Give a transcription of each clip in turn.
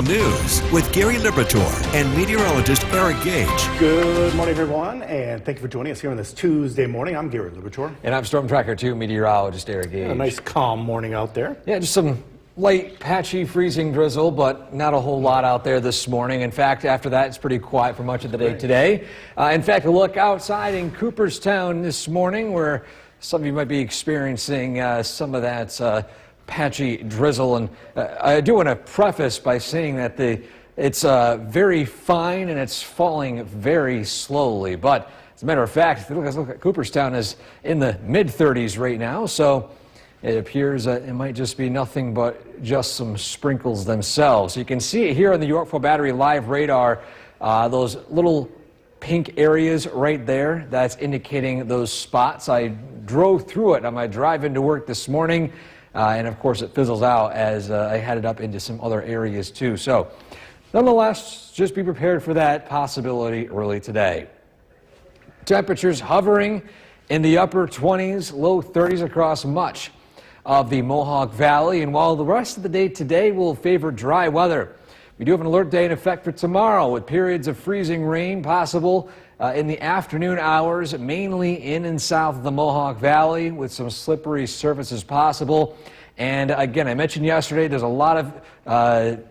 News with Gary Liberatore and meteorologist Eric Gage. Good morning, everyone, and thank you for joining us here on this Tuesday morning. I'm Gary Liberatore. And I'm Storm Tracker 2 meteorologist Eric Gage. A nice calm morning out there. Yeah, just some light, patchy, freezing drizzle, but not a whole lot out there this morning. In fact, after that, it's pretty quiet for much of the day today. In fact, a look outside in Cooperstown this morning, where some of you might be experiencing some of that patchy drizzle. And I do want to preface by saying that it's very fine and it's falling very slowly. But as a matter of fact, if you look at Cooperstown is in the mid-30s right now, so it appears that it might just be nothing but just some sprinkles themselves. You can see it here on the Yorkville Battery live radar, those little pink areas right there. That's indicating those spots. I drove through it on my drive into work this morning, and of course it fizzles out as I headed up into some other areas too. So nonetheless, just be prepared for that possibility early today. Temperatures hovering in the upper 20s, low 30s across much of the Mohawk Valley, and while the rest of the day today will favor dry weather, we do have an alert day in effect for tomorrow with periods of freezing rain possible in the afternoon hours, mainly in and south of the Mohawk Valley, with some slippery surfaces possible. And again, I mentioned yesterday there's a lot of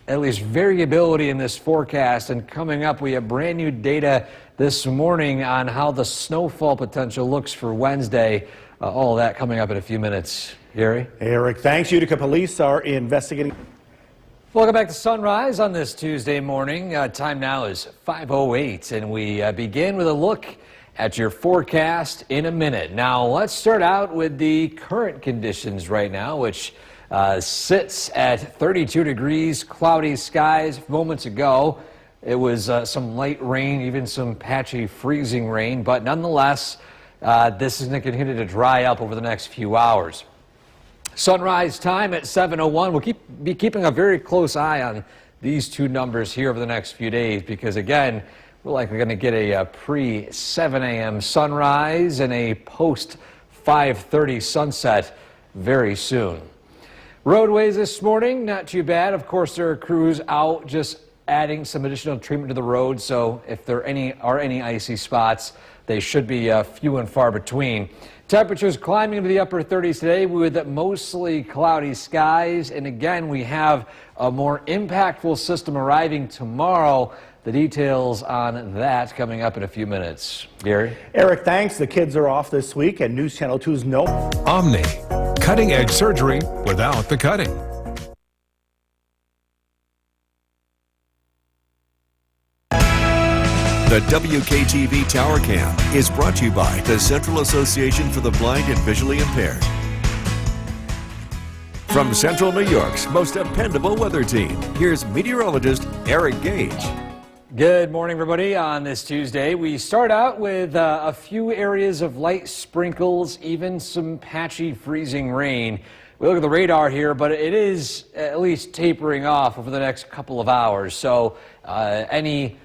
at least variability in this forecast, and coming up we have brand new data this morning on how the snowfall potential looks for Wednesday. All of that coming up in a few minutes. Gary? Eric, thanks. Utica police are investigating. Welcome back to Sunrise on this Tuesday morning. Time now is 5:08, and we begin with a look at your forecast in a minute. Now, let's start out with the current conditions right now, which sits at 32 degrees, cloudy skies. Moments ago, it was some light rain, even some patchy freezing rain, but nonetheless, this is going to continue to dry up over the next few hours. Sunrise time at 7:01. We'll be keeping a very close eye on these two numbers here over the next few days, because again, we're likely going to get a pre-7 a.m. sunrise and a post-5:30 sunset very soon. Roadways this morning, not too bad. Of course, there are crews out just adding some additional treatment to the road, so if there are any icy spots, they should be few and far between. Temperatures climbing into the upper 30s today with mostly cloudy skies. And again, we have a more impactful system arriving tomorrow. The details on that coming up in a few minutes. Gary? Eric, thanks. The kids are off this week, and News Channel 2's No. Omni, cutting-edge surgery without the cutting. The WKTV Tower Cam is brought to you by the Central Association for the Blind and Visually Impaired. From Central New York's most dependable weather team, here's meteorologist Eric Gage. Good morning, everybody. On this Tuesday, we start out with a few areas of light sprinkles, even some patchy freezing rain. We look at the radar here, but it is at least tapering off over the next couple of hours. So any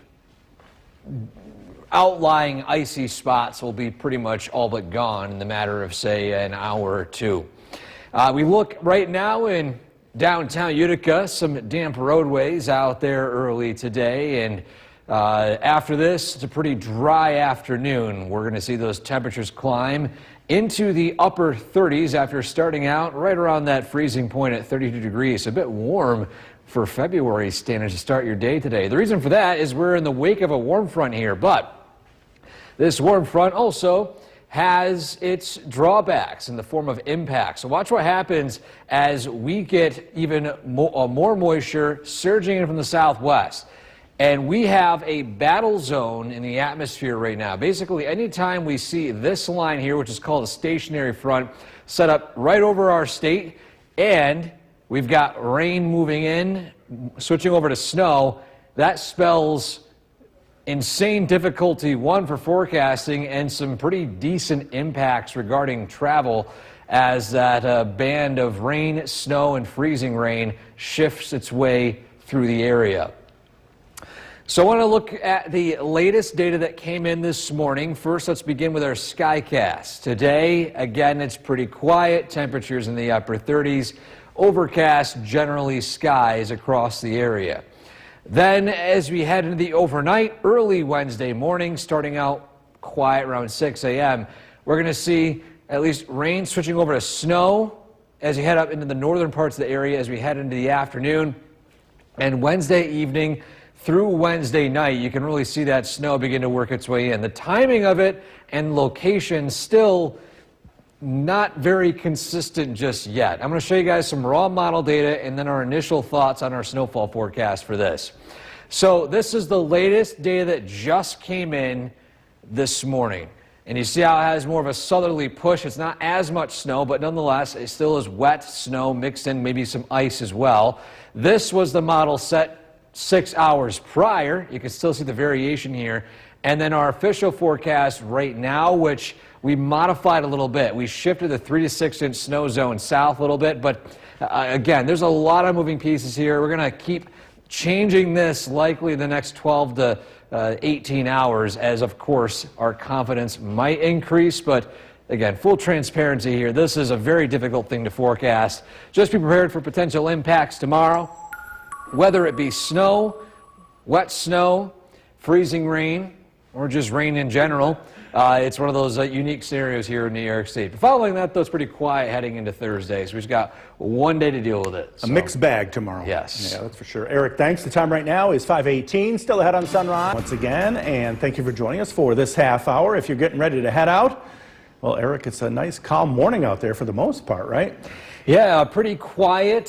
outlying icy spots will be pretty much all but gone in the matter of, say, an hour or two. We look right now in downtown Utica, some damp roadways out there early today, and after this, it's a pretty dry afternoon. We're going to see those temperatures climb into the upper 30s after starting out right around that freezing point at 32 degrees. A bit warm for February standards to start your day today. The reason for that is we're in the wake of a warm front here, but this warm front also has its drawbacks in the form of impacts. So watch what happens as we get even more moisture surging in from the southwest. And we have a battle zone in the atmosphere right now. Basically, anytime we see this line here, which is called a stationary front, set up right over our state, and we've got rain moving in, switching over to snow, that spells insane difficulty, one, for forecasting, and some pretty decent impacts regarding travel as that band of rain, snow, and freezing rain shifts its way through the area. So I want to look at the latest data that came in this morning. First, let's begin with our Skycast. Today, again, it's pretty quiet. Temperatures in the upper 30s. overcast, generally skies across the area. Then as we head into the overnight, early Wednesday morning, starting out quiet around 6 a.m., we're going to see at least rain switching over to snow as we head up into the northern parts of the area as we head into the afternoon. And Wednesday evening through Wednesday night, you can really see that snow begin to work its way in. The timing of it and location still not very consistent just yet. I'm going to show you guys some raw model data and then our initial thoughts on our snowfall forecast for this. So this is the latest data that just came in this morning. And you see how it has more of a southerly push. It's not as much snow, but nonetheless, it still is wet snow mixed in maybe some ice as well. This was the model set 6 hours prior. You can still see the variation here. And then our official forecast right now, which we modified a little bit. We shifted the 3 to 6 inch snow zone south a little bit. But again, there's a lot of moving pieces here. We're going to keep changing this likely the next 12 to 18 hours as, of course, our confidence might increase. But again, full transparency here. This is a very difficult thing to forecast. Just be prepared for potential impacts tomorrow, whether it be snow, wet snow, freezing rain, or just rain in general. It's one of those unique scenarios here in New York State. But following that, though, it's pretty quiet heading into Thursday. So we've just got one day to deal with it. So. A mixed bag tomorrow. Yes. Yeah, that's for sure. Eric, thanks. The time right now is 5:18. Still ahead on Sunrise once again. And thank you for joining us for this half hour. If you're getting ready to head out, well, Eric, it's a nice calm morning out there for the most part, right? Yeah, pretty quiet,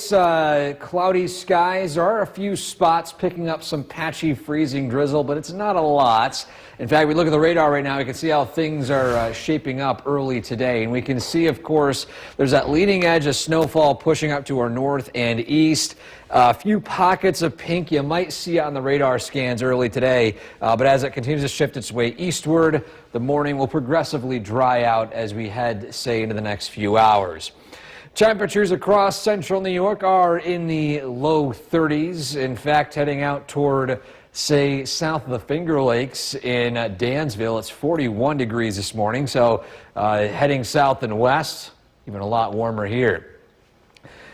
cloudy skies. There are a few spots picking up some patchy freezing drizzle, but it's not a lot. In fact, we look at the radar right now, we can see how things are shaping up early today. And we can see, of course, there's that leading edge of snowfall pushing up to our north and east. A few pockets of pink you might see on the radar scans early today, but as it continues to shift its way eastward, the morning will progressively dry out as we head, say, into the next few hours. Temperatures across central New York are in the low 30s. In fact, heading out toward, say, south of the Finger Lakes in Dansville, it's 41 degrees this morning. So heading south and west, even a lot warmer here.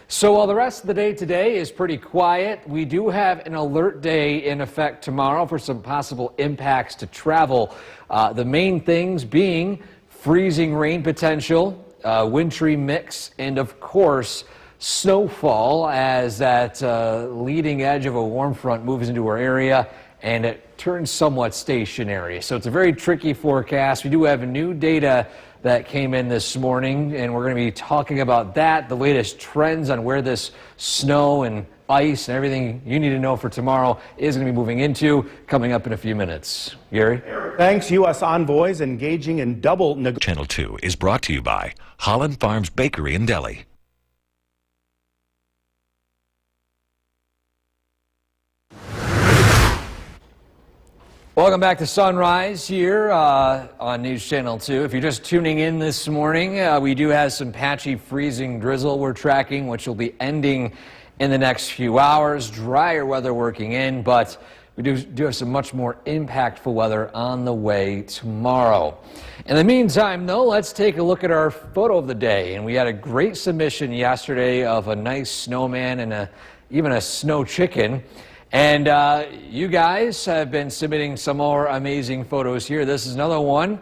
So while the rest of the day today is pretty quiet, we do have an alert day in effect tomorrow for some possible impacts to travel. The main things being freezing rain potential, wintry mix, and of course snowfall as that leading edge of a warm front moves into our area and it turns somewhat stationary. So it's a very tricky forecast. We do have new data that came in this morning, and we're going to be talking about that, the latest trends on where this snow and ice and everything you need to know for tomorrow is going to be moving into, coming up in a few minutes. Gary? Thanks. U.S. envoys engaging in double negotiations. Channel 2 is brought to you by Holland Farms Bakery and Deli. Welcome back to Sunrise here on News Channel 2. If you're just tuning in this morning, we do have some patchy freezing drizzle we're tracking, which will be ending in the next few hours. Drier weather working in, but we do have some much more impactful weather on the way tomorrow. In the meantime, though, let's take a look at our photo of the day. And we had a great submission yesterday of a nice snowman and even a snow chicken. And you guys have been submitting some more amazing photos here. This is another one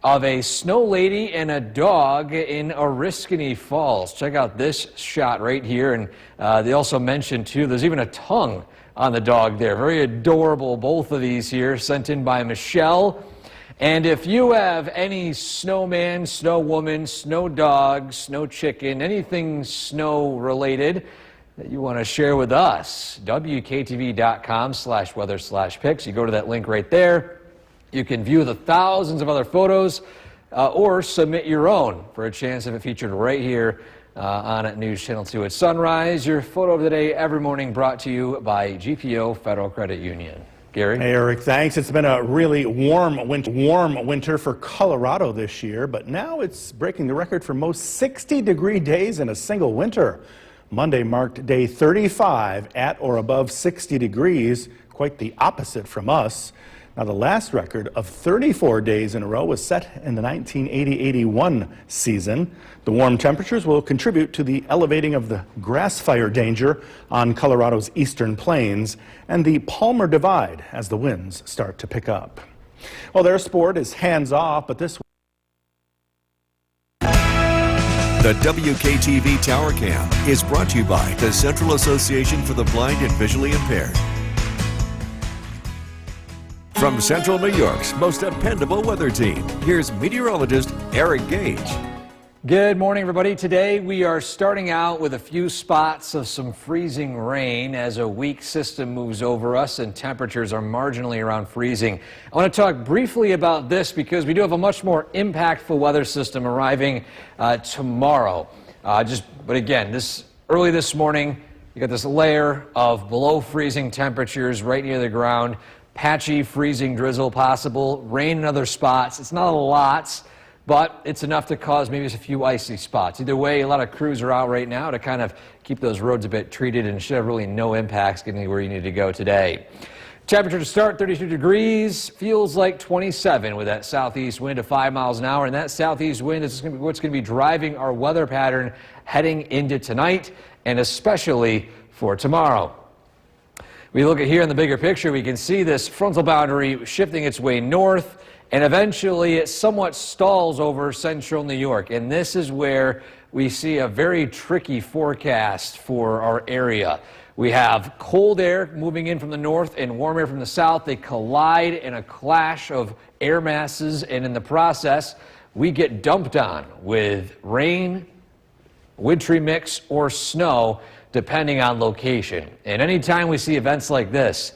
of a snow lady and a dog in Oriskany Falls. Check out this shot right here. And they also mentioned, too, there's even a tongue on the dog there. Very adorable, both of these here, sent in by Michelle. And if you have any snowman, snow woman, snow dog, snow chicken, anything snow related that you want to share with us, WKTV.com/weather/pics. You go to that link right there. You can view the thousands of other photos or submit your own for a chance of it featured right here on at News Channel 2 at Sunrise. Your photo of the day every morning brought to you by GPO Federal Credit Union. Gary? Hey, Eric, thanks. It's been a really warm winter for Colorado this year, but now it's breaking the record for most 60-degree days in a single winter. Monday marked day 35 at or above 60 degrees, quite the opposite from us. Now, the last record of 34 days in a row was set in the 1980-81 season. The warm temperatures will contribute to the elevating of the grass fire danger on Colorado's eastern plains and the Palmer Divide as the winds start to pick up. Well, their sport is hands-off, but this The WKTV Tower Cam is brought to you by the Central Association for the Blind and Visually Impaired. From Central New York's most dependable weather team, here's meteorologist Eric Gage. Good morning, everybody. Today we are starting out with a few spots of some freezing rain as a weak system moves over us and temperatures are marginally around freezing. I want to talk briefly about this because we do have a much more impactful weather system arriving tomorrow. But again, early this morning, you got this layer of below freezing temperatures right near the ground. Patchy freezing drizzle possible, rain in other spots. It's not a lot, but it's enough to cause maybe just a few icy spots. Either way, a lot of crews are out right now to kind of keep those roads a bit treated and should have really no impacts getting where you need to go today. Temperature to start, 32 degrees, feels like 27 with that southeast wind of 5 miles an hour. And that southeast wind is what's going to be driving our weather pattern heading into tonight and especially for tomorrow. We look at here in the bigger picture, we can see this frontal boundary shifting its way north, and eventually it somewhat stalls over central New York. And this is where we see a very tricky forecast for our area. We have cold air moving in from the north and warm air from the south. They collide in a clash of air masses, and in the process, we get dumped on with rain, wintry mix, or snow, depending on location. And anytime we see events like this,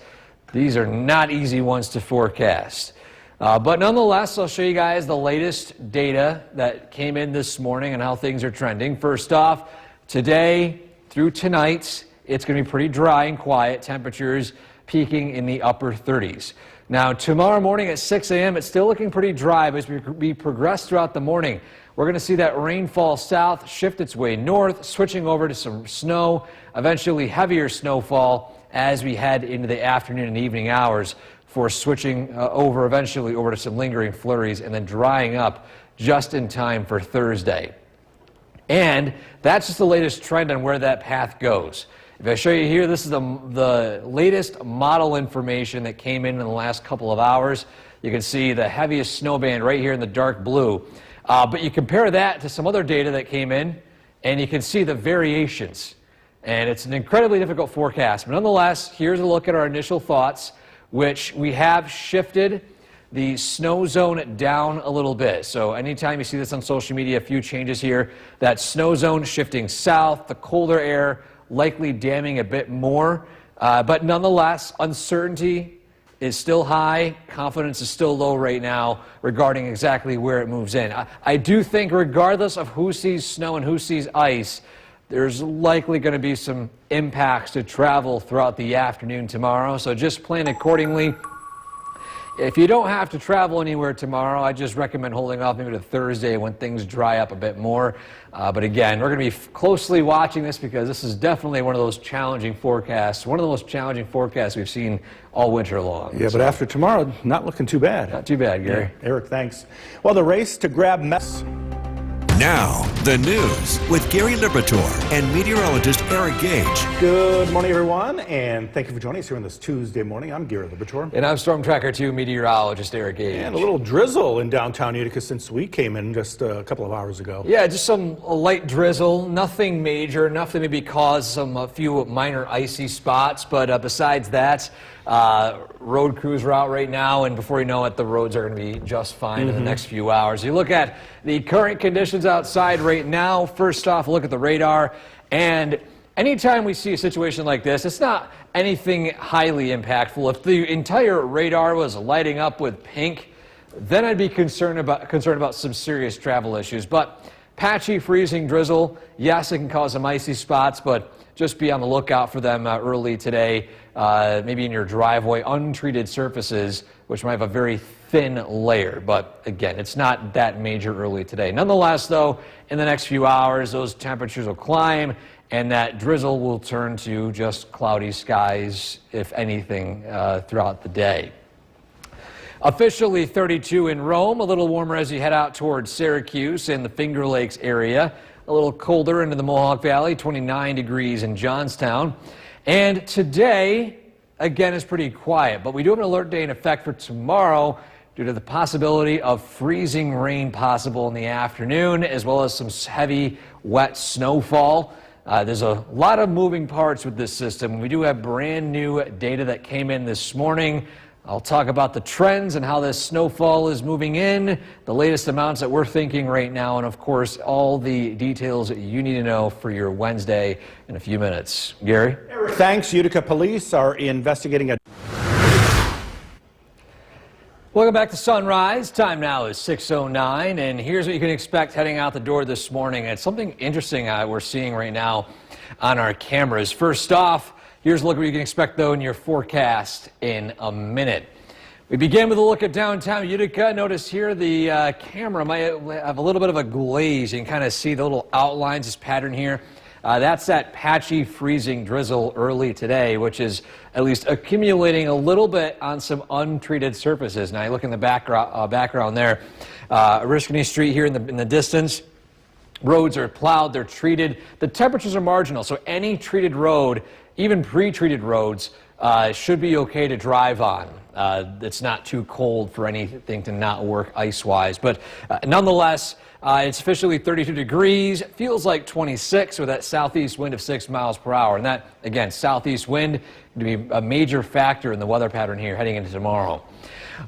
these are not easy ones to forecast. But nonetheless, I'll show you guys the latest data that came in this morning and how things are trending. First off, today through tonight, it's going to be pretty dry and quiet. Temperatures peaking in the upper 30s. Now, tomorrow morning at 6 a.m., it's still looking pretty dry, but as we progress throughout the morning, we're going to see that rainfall south shift its way north, switching over to some snow, eventually heavier snowfall as we head into the afternoon and evening hours for switching eventually over to some lingering flurries and then drying up just in time for Thursday. And that's just the latest trend on where that path goes. If I show you here, this is the latest model information that came in the last couple of hours. You can see the heaviest snow band right here in the dark blue. But you compare that to some other data that came in, and you can see the variations. And it's an incredibly difficult forecast. But nonetheless, here's a look at our initial thoughts, which we have shifted the snow zone down a little bit. So anytime you see this on social media, a few changes here. That snow zone shifting south, the colder air likely damming a bit more. But nonetheless, uncertainty is still high. Confidence is still low right now regarding exactly where it moves in. I do think regardless of who sees snow and who sees ice, there's likely going to be some impacts to travel throughout the afternoon tomorrow. So just plan accordingly. If you don't have to travel anywhere tomorrow, I just recommend holding off maybe to Thursday when things dry up a bit more. But again, we're going to be closely watching this because this is definitely one of those challenging forecasts, one of the most challenging forecasts we've seen all winter long. Yeah, but after tomorrow, not looking too bad. Not too bad, Gary. Yeah. Eric, thanks. Well, the race to grab Now, the news with Gary Liberatore and meteorologist Eric Gage. Good morning, everyone, and thank you for joining us here on this Tuesday morning. I'm Gary Liberatore. And I'm Storm Tracker 2 meteorologist Eric Gage. And a little drizzle in downtown Utica since we came in just a couple of hours ago. Yeah, just a light drizzle, nothing major, enough to maybe cause a few minor icy spots, but besides that, road crews are out right now, and before you know it, the roads are going to be just fine in the next few hours. You look at the current conditions outside right now. First off, look at the radar, and anytime we see a situation like this, it's not anything highly impactful. If the entire radar was lighting up with pink, then I'd be concerned about some serious travel issues. But patchy freezing drizzle, yes, it can cause some icy spots, but just be on the lookout for them early today, maybe in your driveway, untreated surfaces, which might have a very thin layer. But again, it's not that major early today. Nonetheless, though, in the next few hours, those temperatures will climb, and that drizzle will turn to just cloudy skies, if anything, throughout the day. Officially 32 in Rome, a little warmer as you head out towards Syracuse and the Finger Lakes area. A little colder into the Mohawk Valley, 29 degrees in Johnstown. And today, again, is pretty quiet, but we do have an alert day in effect for tomorrow due to the possibility of freezing rain possible in the afternoon, as well as some heavy, wet snowfall. There's a lot of moving parts with this system. We do have brand new data that came in this morning. I'll talk about the trends and how this snowfall is moving in, the latest amounts that we're thinking right now, and of course, all the details that you need to know for your Wednesday in a few minutes. Gary? Thanks. Utica police are investigating a... Welcome back to Sunrise. Time now is 6:09, and here's what you can expect heading out the door this morning. It's something interesting we're seeing right now on our cameras. First off, here's a look at what you can expect, though, in your forecast in a minute. We begin with a look at downtown Utica. Notice here the camera might have a little bit of a glaze. You can kind of see the little outlines, this pattern here. That's that patchy freezing drizzle early today, which is at least accumulating a little bit on some untreated surfaces. Now you look in the background there, Oriskany Street here in the distance. Roads are plowed, they're treated. The temperatures are marginal, so any treated road, even pre-treated roads, should be okay to drive on. It's not too cold for anything to not work ice-wise, but nonetheless, it's officially 32 degrees. It feels like 26 with that southeast wind of 6 miles per hour. And that, again, southeast wind to be a major factor in the weather pattern here heading into tomorrow.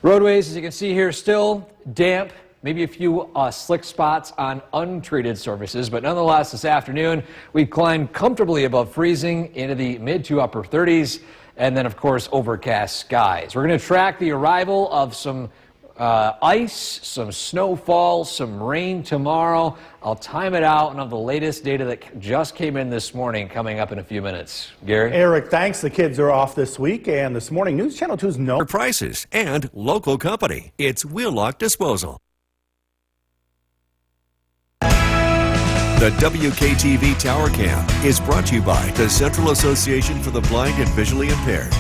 Roadways, as you can see here, still damp. Maybe a few slick spots on untreated surfaces, but nonetheless, this afternoon, we climbed comfortably above freezing into the mid to upper 30s, and then, of course, overcast skies. We're going to track the arrival of some ice, some snowfall, some rain tomorrow. I'll time it out and have the latest data that just came in this morning coming up in a few minutes. Gary? Eric, thanks. The kids are off this week, and this morning, News Channel 2's no Prices and local company. It's Wheelock Disposal. The WKTV Tower Cam is brought to you by the Central Association for the Blind and Visually Impaired.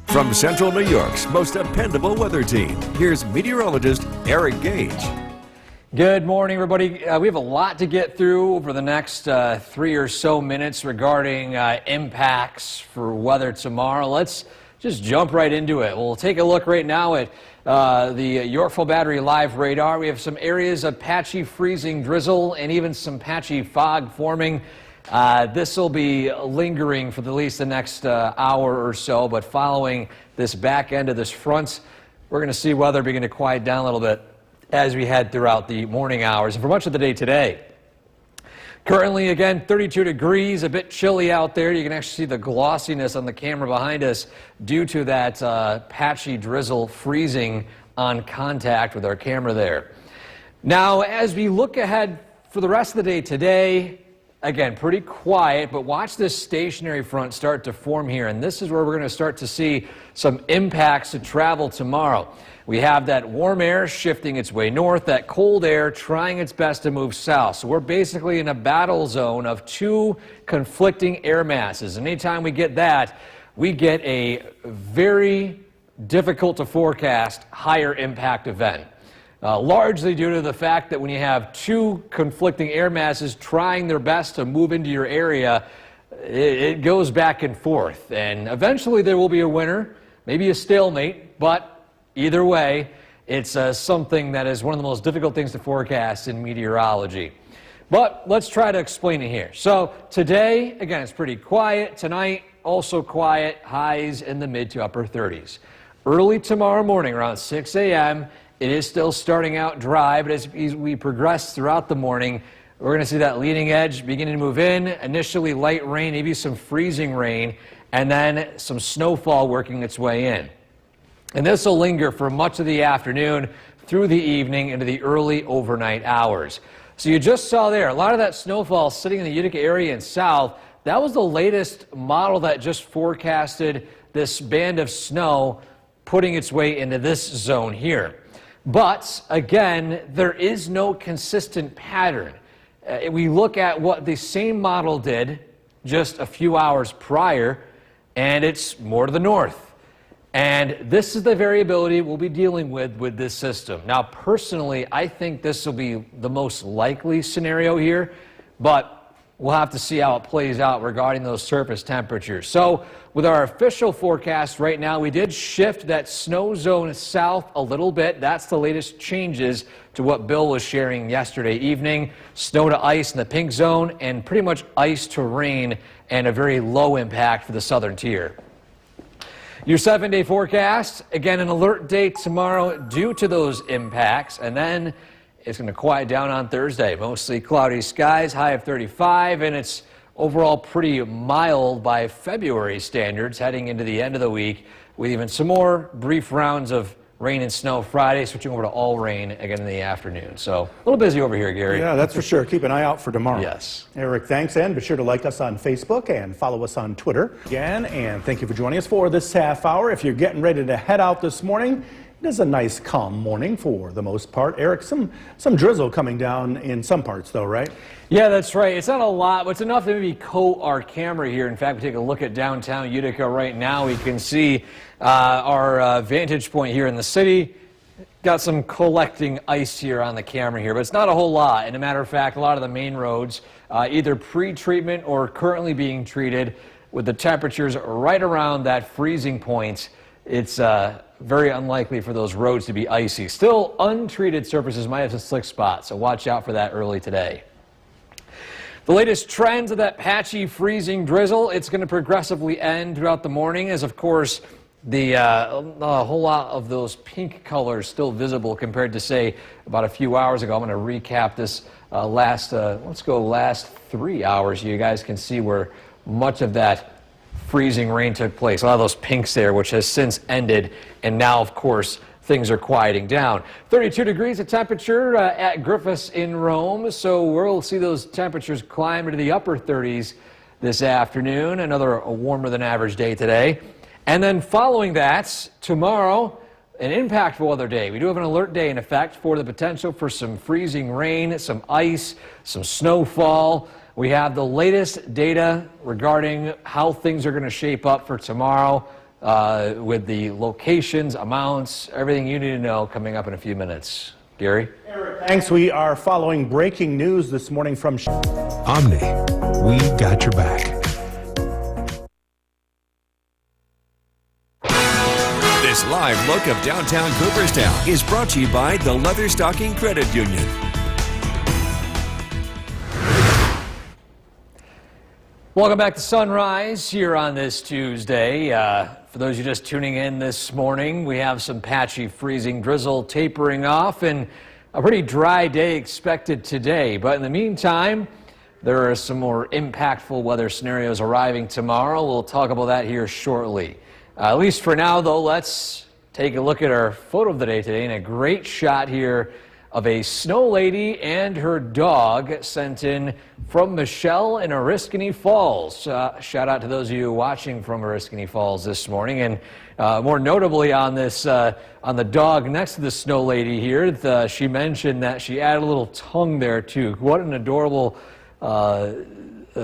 From Central New York's most dependable weather team, here's meteorologist Eric Gage. Good morning, everybody. We have a lot to get through over the next 3 or so minutes regarding impacts for weather tomorrow. Let's just jump right into it. We'll take a look right now at the Yorkville Battery Live radar. We have some areas of patchy freezing drizzle and even some patchy fog forming. This will be lingering for at least the next hour or so, but following this back end of this front, we're going to see weather begin to quiet down a little bit as we head throughout the morning hours and for much of the day today. Currently, again, 32 degrees, a bit chilly out there. You can actually see the glossiness on the camera behind us due to that patchy drizzle freezing on contact with our camera there. Now, as we look ahead for the rest of the day today, again, pretty quiet, but watch this stationary front start to form here, and this is where we're going to start to see some impacts to travel tomorrow. We have that warm air shifting its way north, that cold air trying its best to move south. So we're basically in a battle zone of two conflicting air masses. And anytime we get that, we get a very difficult to forecast higher impact event. Largely due to the fact that when you have two conflicting air masses trying their best to move into your area, it goes back and forth. And eventually there will be a winner, maybe a stalemate, but either way, it's something that is one of the most difficult things to forecast in meteorology. But let's try to explain it here. So today, again, it's pretty quiet. Tonight, also quiet, highs in the mid to upper 30s. Early tomorrow morning, around 6 a.m., it is still starting out dry, but as we progress throughout the morning, we're going to see that leading edge beginning to move in. Initially light rain, maybe some freezing rain, and then some snowfall working its way in. And this will linger for much of the afternoon through the evening into the early overnight hours. So you just saw there, a lot of that snowfall sitting in the Utica area and south. That was the latest model that just forecasted this band of snow putting its way into this zone here. But again, there is no consistent pattern. We look at what the same model did just a few hours prior, and it's more to the north. And this is the variability we'll be dealing with this system. Now, personally, I think this will be the most likely scenario here, but we'll have to see how it plays out regarding those surface temperatures. So with our official forecast right now, we did shift that snow zone south a little bit. That's the latest changes to what Bill was sharing yesterday evening. Snow to ice in the pink zone and pretty much ice to rain and a very low impact for the southern tier. Your 7-day forecast, again, an alert day tomorrow due to those impacts, and then it's going to quiet down on Thursday. Mostly cloudy skies, high of 35, and it's overall pretty mild by February standards heading into the end of the week, with even some more brief rounds of rain and snow Friday, switching over to all rain again in the afternoon. So a little busy over here, Gary. Yeah, that's for sure. Keep an eye out for tomorrow. Yes. Eric, thanks, and be sure to like us on Facebook and follow us on Twitter again. And thank you for joining us for this half hour. If you're getting ready to head out this morning, it is a nice, calm morning for the most part. Eric, some drizzle coming down in some parts, though, right? Yeah, that's right. It's not a lot, but it's enough to maybe coat our camera here. In fact, we take a look at downtown Utica right now. We can see our vantage point here in the city. Got some collecting ice here on the camera here, but it's not a whole lot. And a matter of fact, a lot of the main roads, either pre-treatment or currently being treated, with the temperatures right around that freezing point. It's very unlikely for those roads to be icy. Still, untreated surfaces might have some slick spots, so watch out for that early today. The latest trends of that patchy freezing drizzle, it's going to progressively end throughout the morning as, of course, a whole lot of those pink colors still visible compared to, say, about a few hours ago. I'm going to recap this last 3 hours. You guys can see where much of that freezing rain took place. A lot of those pinks there, which has since ended, and now, of course, things are quieting down. 32 degrees of temperature at Griffiths in Rome, so we'll see those temperatures climb into the upper 30s this afternoon. Another warmer than average day today. And then following that, tomorrow, an impactful weather day. We do have an alert day in effect for the potential for some freezing rain, some ice, some snowfall. We have the latest data regarding how things are going to shape up for tomorrow with the locations, amounts, everything you need to know coming up in a few minutes. Gary? Thanks. We are following breaking news this morning from Omni, we got your back. This live look of downtown Cooperstown is brought to you by the Leatherstocking Credit Union. Welcome back to Sunrise here on this Tuesday. For those of you just tuning in this morning, we have some patchy freezing drizzle tapering off and a pretty dry day expected today. But in the meantime, there are some more impactful weather scenarios arriving tomorrow. We'll talk about that here shortly. At least for now, though, let's take a look at our photo of the day today, and a great shot here of a snow lady and her dog sent in from Michelle in Oriskany Falls. Shout out to those of you watching from Oriskany Falls this morning. And more notably on this, on the dog next to the snow lady here, she mentioned that she added a little tongue there too. What an adorable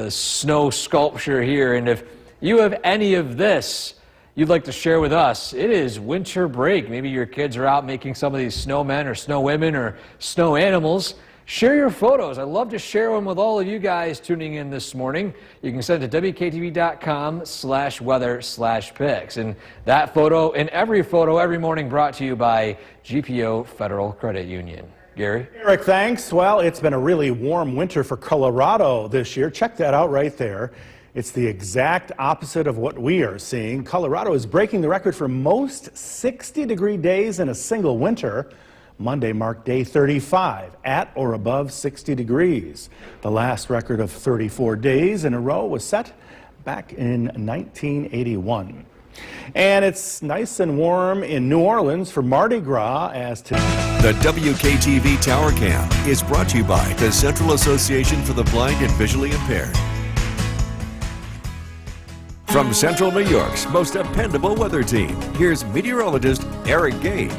snow sculpture here. And if you have any of this you'd like to share with us, it is winter break. Maybe your kids are out making some of these snowmen or snow women or snow animals. Share your photos. I'd love to share them with all of you guys tuning in this morning. You can send it to WKTV.com/weather/pics. And that photo and every photo every morning brought to you by GPO Federal Credit Union. Gary? Eric, thanks. Well, it's been a really warm winter for Colorado this year. Check that out right there. It's the exact opposite of what we are seeing. Colorado is breaking the record for most 60-degree days in a single winter. Monday marked day 35 at or above 60 degrees. The last record of 34 days in a row was set back in 1981. And it's nice and warm in New Orleans for Mardi Gras as today. The WKTV Tower Cam is brought to you by the Central Association for the Blind and Visually Impaired. From Central New York's most dependable weather team, here's meteorologist Eric Gage.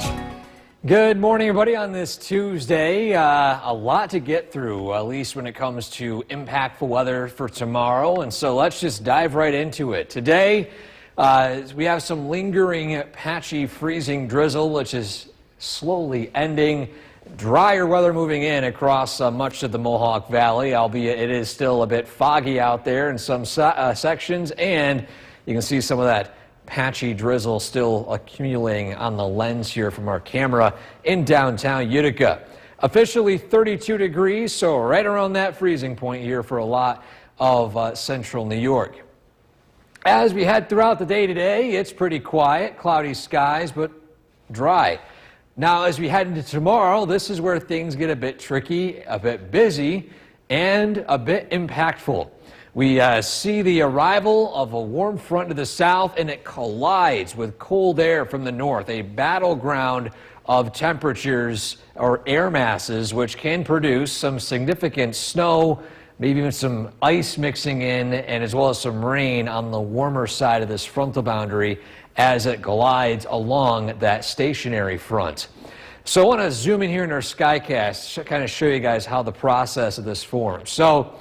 Good morning, everybody, on this Tuesday. A lot to get through, at least when it comes to impactful weather for tomorrow. And so let's just dive right into it. Today, We have some lingering patchy freezing drizzle, which is slowly ending. Drier weather moving in across much of the Mohawk Valley, albeit it is still a bit foggy out there in some sections, and you can see some of that patchy drizzle still accumulating on the lens here from our camera in downtown Utica. Officially 32 degrees, so right around that freezing point here for a lot of central New York. As we head throughout the day today, it's pretty quiet, cloudy skies, but dry. Now, as we head into tomorrow, this is where things get a bit tricky, a bit busy, and a bit impactful. We see the arrival of a warm front to the south, and it collides with cold air from the north, a battleground of temperatures or air masses, which can produce some significant snow, maybe even some ice mixing in, and as well as some rain on the warmer side of this frontal boundary as it glides along that stationary front. So I want to zoom in here in our Skycast, kind of show you guys how the process of this forms. So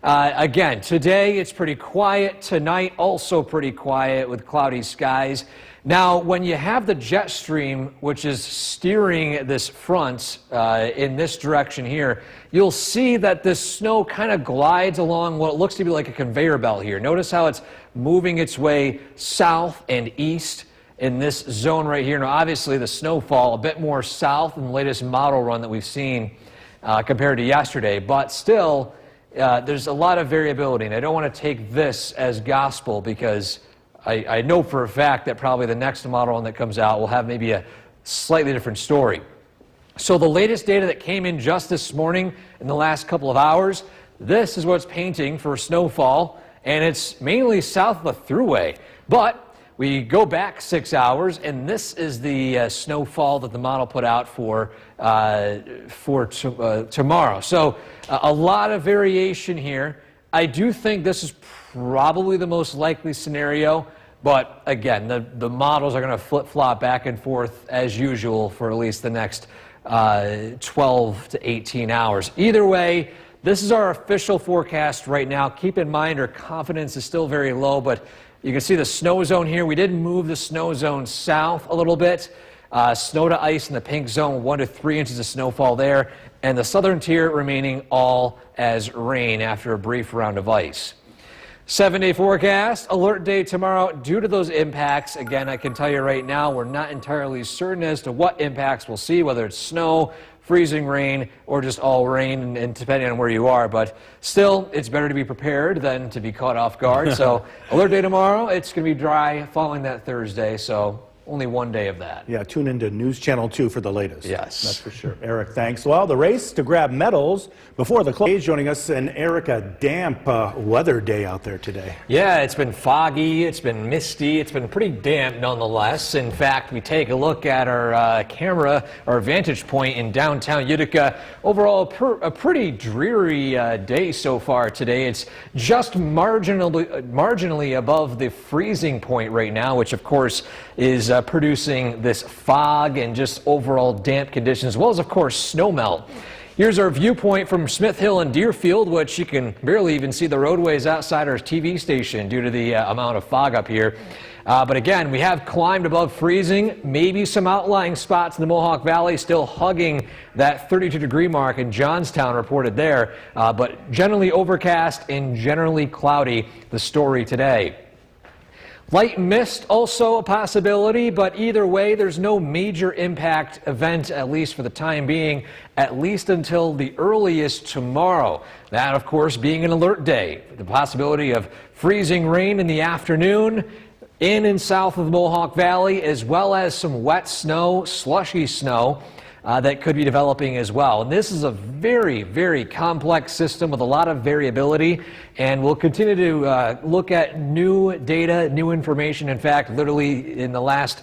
again, today it's pretty quiet. Tonight also pretty quiet with cloudy skies. Now, when you have the jet stream, which is steering this front in this direction here, you'll see that this snow kind of glides along what looks to be like a conveyor belt here. Notice how it's moving its way south and east in this zone right here. Now, obviously, the snowfall a bit more south in the latest model run that we've seen compared to yesterday, but still, there's a lot of variability, and I don't want to take this as gospel because I know for a fact that probably the next model run that comes out will have maybe a slightly different story. So the latest data that came in just this morning in the last couple of hours, this is what's painting for snowfall, and it's mainly south of the Thruway. But we go back 6 hours, and this is the snowfall that the model put out for tomorrow. So a lot of variation here. I do think this is probably the most likely scenario, but again, the models are going to flip-flop back and forth as usual for at least the next 12 to 18 hours. Either way, this is our official forecast right now. Keep in mind our confidence is still very low, but you can see the snow zone here. We did move the snow zone south a little bit. Snow to ice in the pink zone, 1 to 3 inches of snowfall there, and the southern tier remaining all as rain after a brief round of ice. 7-day forecast, alert day tomorrow due to those impacts. Again, I can tell you right now, we're not entirely certain as to what impacts we'll see, whether it's snow, freezing rain, or just all rain, and depending on where you are. But still, it's better to be prepared than to be caught off guard. So alert day tomorrow, it's going to be dry following that Thursday, so only 1 day of that. Yeah, tune into News Channel 2 for the latest. Yes. That's for sure. Eric, thanks. Well, the race to grab medals before the close. Joining us, and Eric, a damp weather day out there today. Yeah, it's been foggy, it's been misty, it's been pretty damp nonetheless. In fact, we take a look at our camera, our vantage point in downtown Utica. Overall, a pretty dreary day so far today. It's just marginally above the freezing point right now, which of course is producing this fog and just overall damp conditions, as well as, of course, snowmelt. Here's our viewpoint from Smith Hill and Deerfield, which you can barely even see the roadways outside our TV station due to the amount of fog up here. But again, we have climbed above freezing, maybe some outlying spots in the Mohawk Valley still hugging that 32-degree mark in Johnstown reported there, but generally overcast and generally cloudy, the story today. Light mist also a possibility, but either way, there's no major impact event, at least for the time being, at least until the earliest tomorrow. That, of course, being an alert day. The possibility of freezing rain in the afternoon in and south of the Mohawk Valley, as well as some wet snow, slushy snow, that could be developing as well. And this is a very, very complex system with a lot of variability, and we'll continue to look at new data, new information. In fact, literally in the last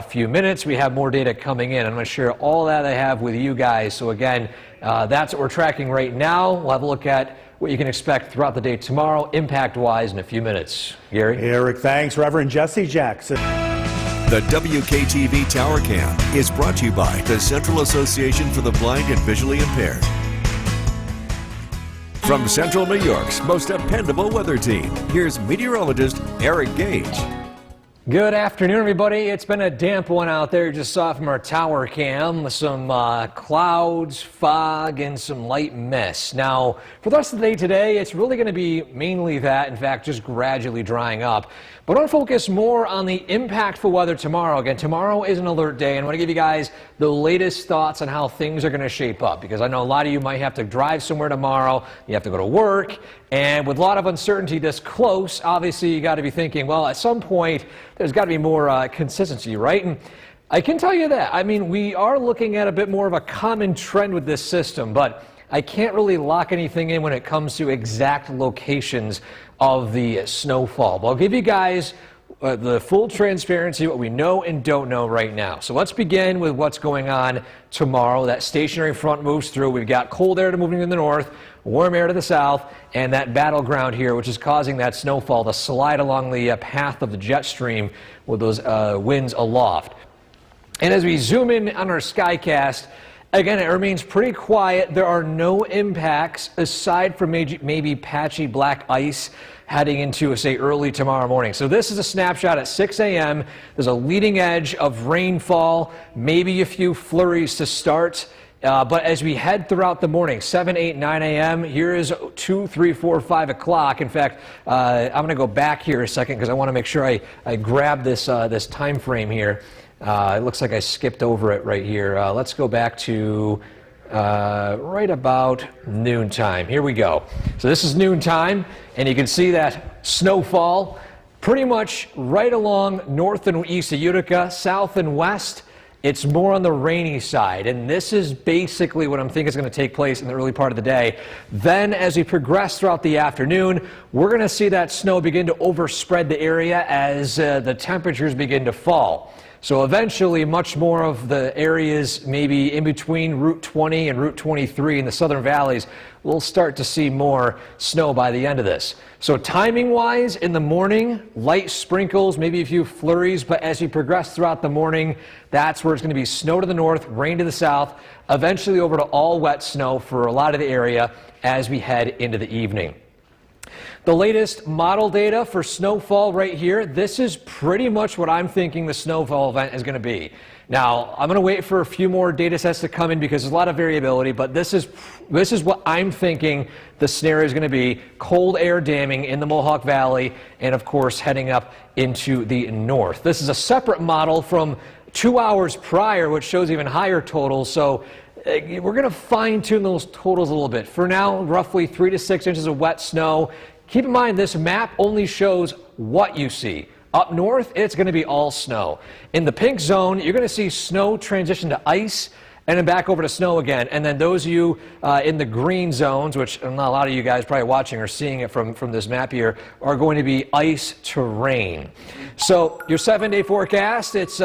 few minutes, we have more data coming in. I'm going to share all that I have with you guys. So again, that's what we're tracking right now. We'll have a look at what you can expect throughout the day tomorrow, impact-wise, in a few minutes. Gary? Eric, thanks. Reverend Jesse Jackson. The WKTV Tower Cam is brought to you by the Central Association for the Blind and Visually Impaired. From Central New York's most dependable weather team, here's meteorologist Eric Gage. Good afternoon, everybody. It's been a damp one out there. You just saw it from our tower cam with some clouds, fog, and some light mist. Now, for the rest of the day today, it's really going to be mainly that, in fact, just gradually drying up. But I want to focus more on the impactful weather tomorrow. Again, tomorrow is an alert day, and I want to give you guys the latest thoughts on how things are going to shape up, because I know a lot of you might have to drive somewhere tomorrow. You have to go to work, and with a lot of uncertainty this close, obviously you got to be thinking, well, at some point, there's got to be more consistency, right? And I can tell you that. I mean, we are looking at a bit more of a common trend with this system, but I can't really lock anything in when it comes to exact locations of the snowfall. But I'll give you guys the full transparency, what we know and don't know right now. So let's begin with what's going on tomorrow. That stationary front moves through. We've got cold air moving in the north, warm air to the south, and that battleground here, which is causing that snowfall to slide along the path of the jet stream with those winds aloft. And as we zoom in on our skycast, again, it remains pretty quiet. There are no impacts aside from maybe patchy black ice heading into, say, early tomorrow morning. So this is a snapshot at 6 a.m. There's a leading edge of rainfall, maybe a few flurries to start. But as we head throughout the morning, 7, 8, 9 a.m., here is 2, 3, 4, 5 o'clock. In fact, I'm going to go back here a second because I want to make sure I grab this, this time frame here. It looks like I skipped over it right here. Let's go back to right about noontime. Here we go. So this is noontime, and you can see that snowfall pretty much right along north and east of Utica, south and west. It's more on the rainy side, and this is basically what I'm thinking is going to take place in the early part of the day. Then, as we progress throughout the afternoon, we're going to see that snow begin to overspread the area as the temperatures begin to fall. So eventually, much more of the areas maybe in between Route 20 and Route 23 in the southern valleys will start to see more snow by the end of this. So timing-wise, in the morning, light sprinkles, maybe a few flurries, but as you progress throughout the morning, that's where it's going to be snow to the north, rain to the south, eventually over to all wet snow for a lot of the area as we head into the evening. The latest model data for snowfall right here, this is pretty much what I'm thinking the snowfall event is going to be. Now, I'm going to wait for a few more data sets to come in because there's a lot of variability, but this is what I'm thinking the scenario is going to be. Cold air damming in the Mohawk Valley and, of course, heading up into the north. This is a separate model from 2 hours prior, which shows even higher totals. So we're going to fine-tune those totals a little bit. For now, roughly 3 to 6 inches of wet snow. Keep in mind, this map only shows what you see. Up north, it's going to be all snow. In the pink zone, you're going to see snow transition to ice and then back over to snow again. And then those of you in the green zones, which a lot of you guys probably watching or seeing it from this map here, are going to be ice to rain. So your 7-day forecast, it's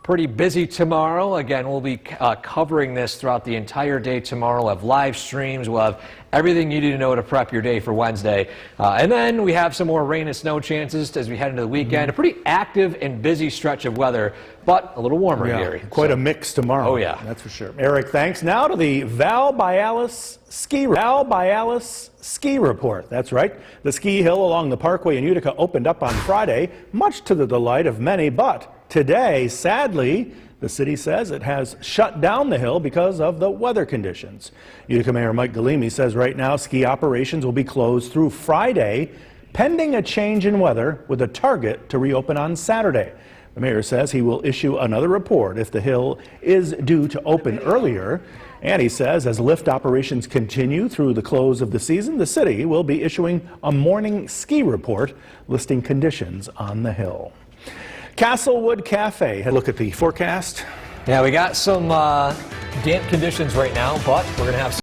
pretty busy tomorrow. Again, we'll be covering this throughout the entire day tomorrow. We'll have live streams. We'll have everything you need to know to prep your day for Wednesday. And then we have some more rain and snow chances as we head into the weekend. A pretty active and busy stretch of weather, but a little warmer here. Quite a mix tomorrow. Oh, yeah. That's for sure. Eric, thanks. Now to the Val Bialis ski report. That's right. The ski hill along the Parkway in Utica opened up on Friday, much to the delight of many, but today, sadly, the city says it has shut down the hill because of the weather conditions. Utica Mayor Mike Galimi says right now ski operations will be closed through Friday, pending a change in weather with a target to reopen on Saturday. The mayor says he will issue another report if the hill is due to open earlier. And he says as lift operations continue through the close of the season, the city will be issuing a morning ski report listing conditions on the hill. Castlewood Cafe. Look at the forecast. Yeah, we got some damp conditions right now, but we're going to have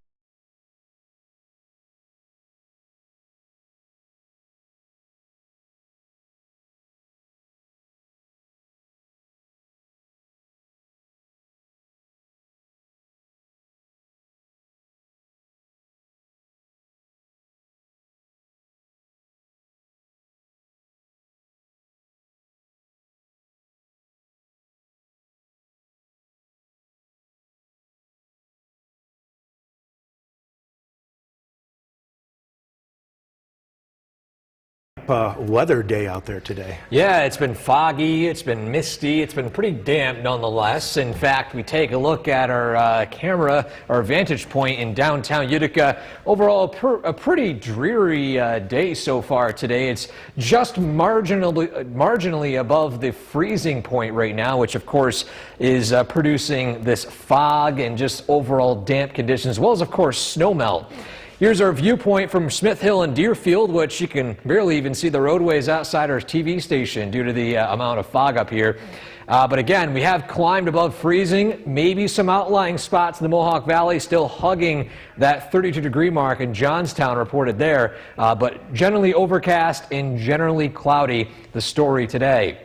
damp weather day out there today. Yeah, it's been foggy, it's been misty, it's been pretty damp nonetheless. In fact, we take a look at our camera, our vantage point in downtown Utica. Overall, a pretty dreary day so far today. It's just marginally above the freezing point right now, which of course is producing this fog and just overall damp conditions, as well as of course snow melt. Here's our viewpoint from Smith Hill and Deerfield, which you can barely even see the roadways outside our TV station due to the amount of fog up here. But again, we have climbed above freezing, maybe some outlying spots in the Mohawk Valley still hugging that 32-degree mark in Johnstown reported there, but generally overcast and generally cloudy, the story today.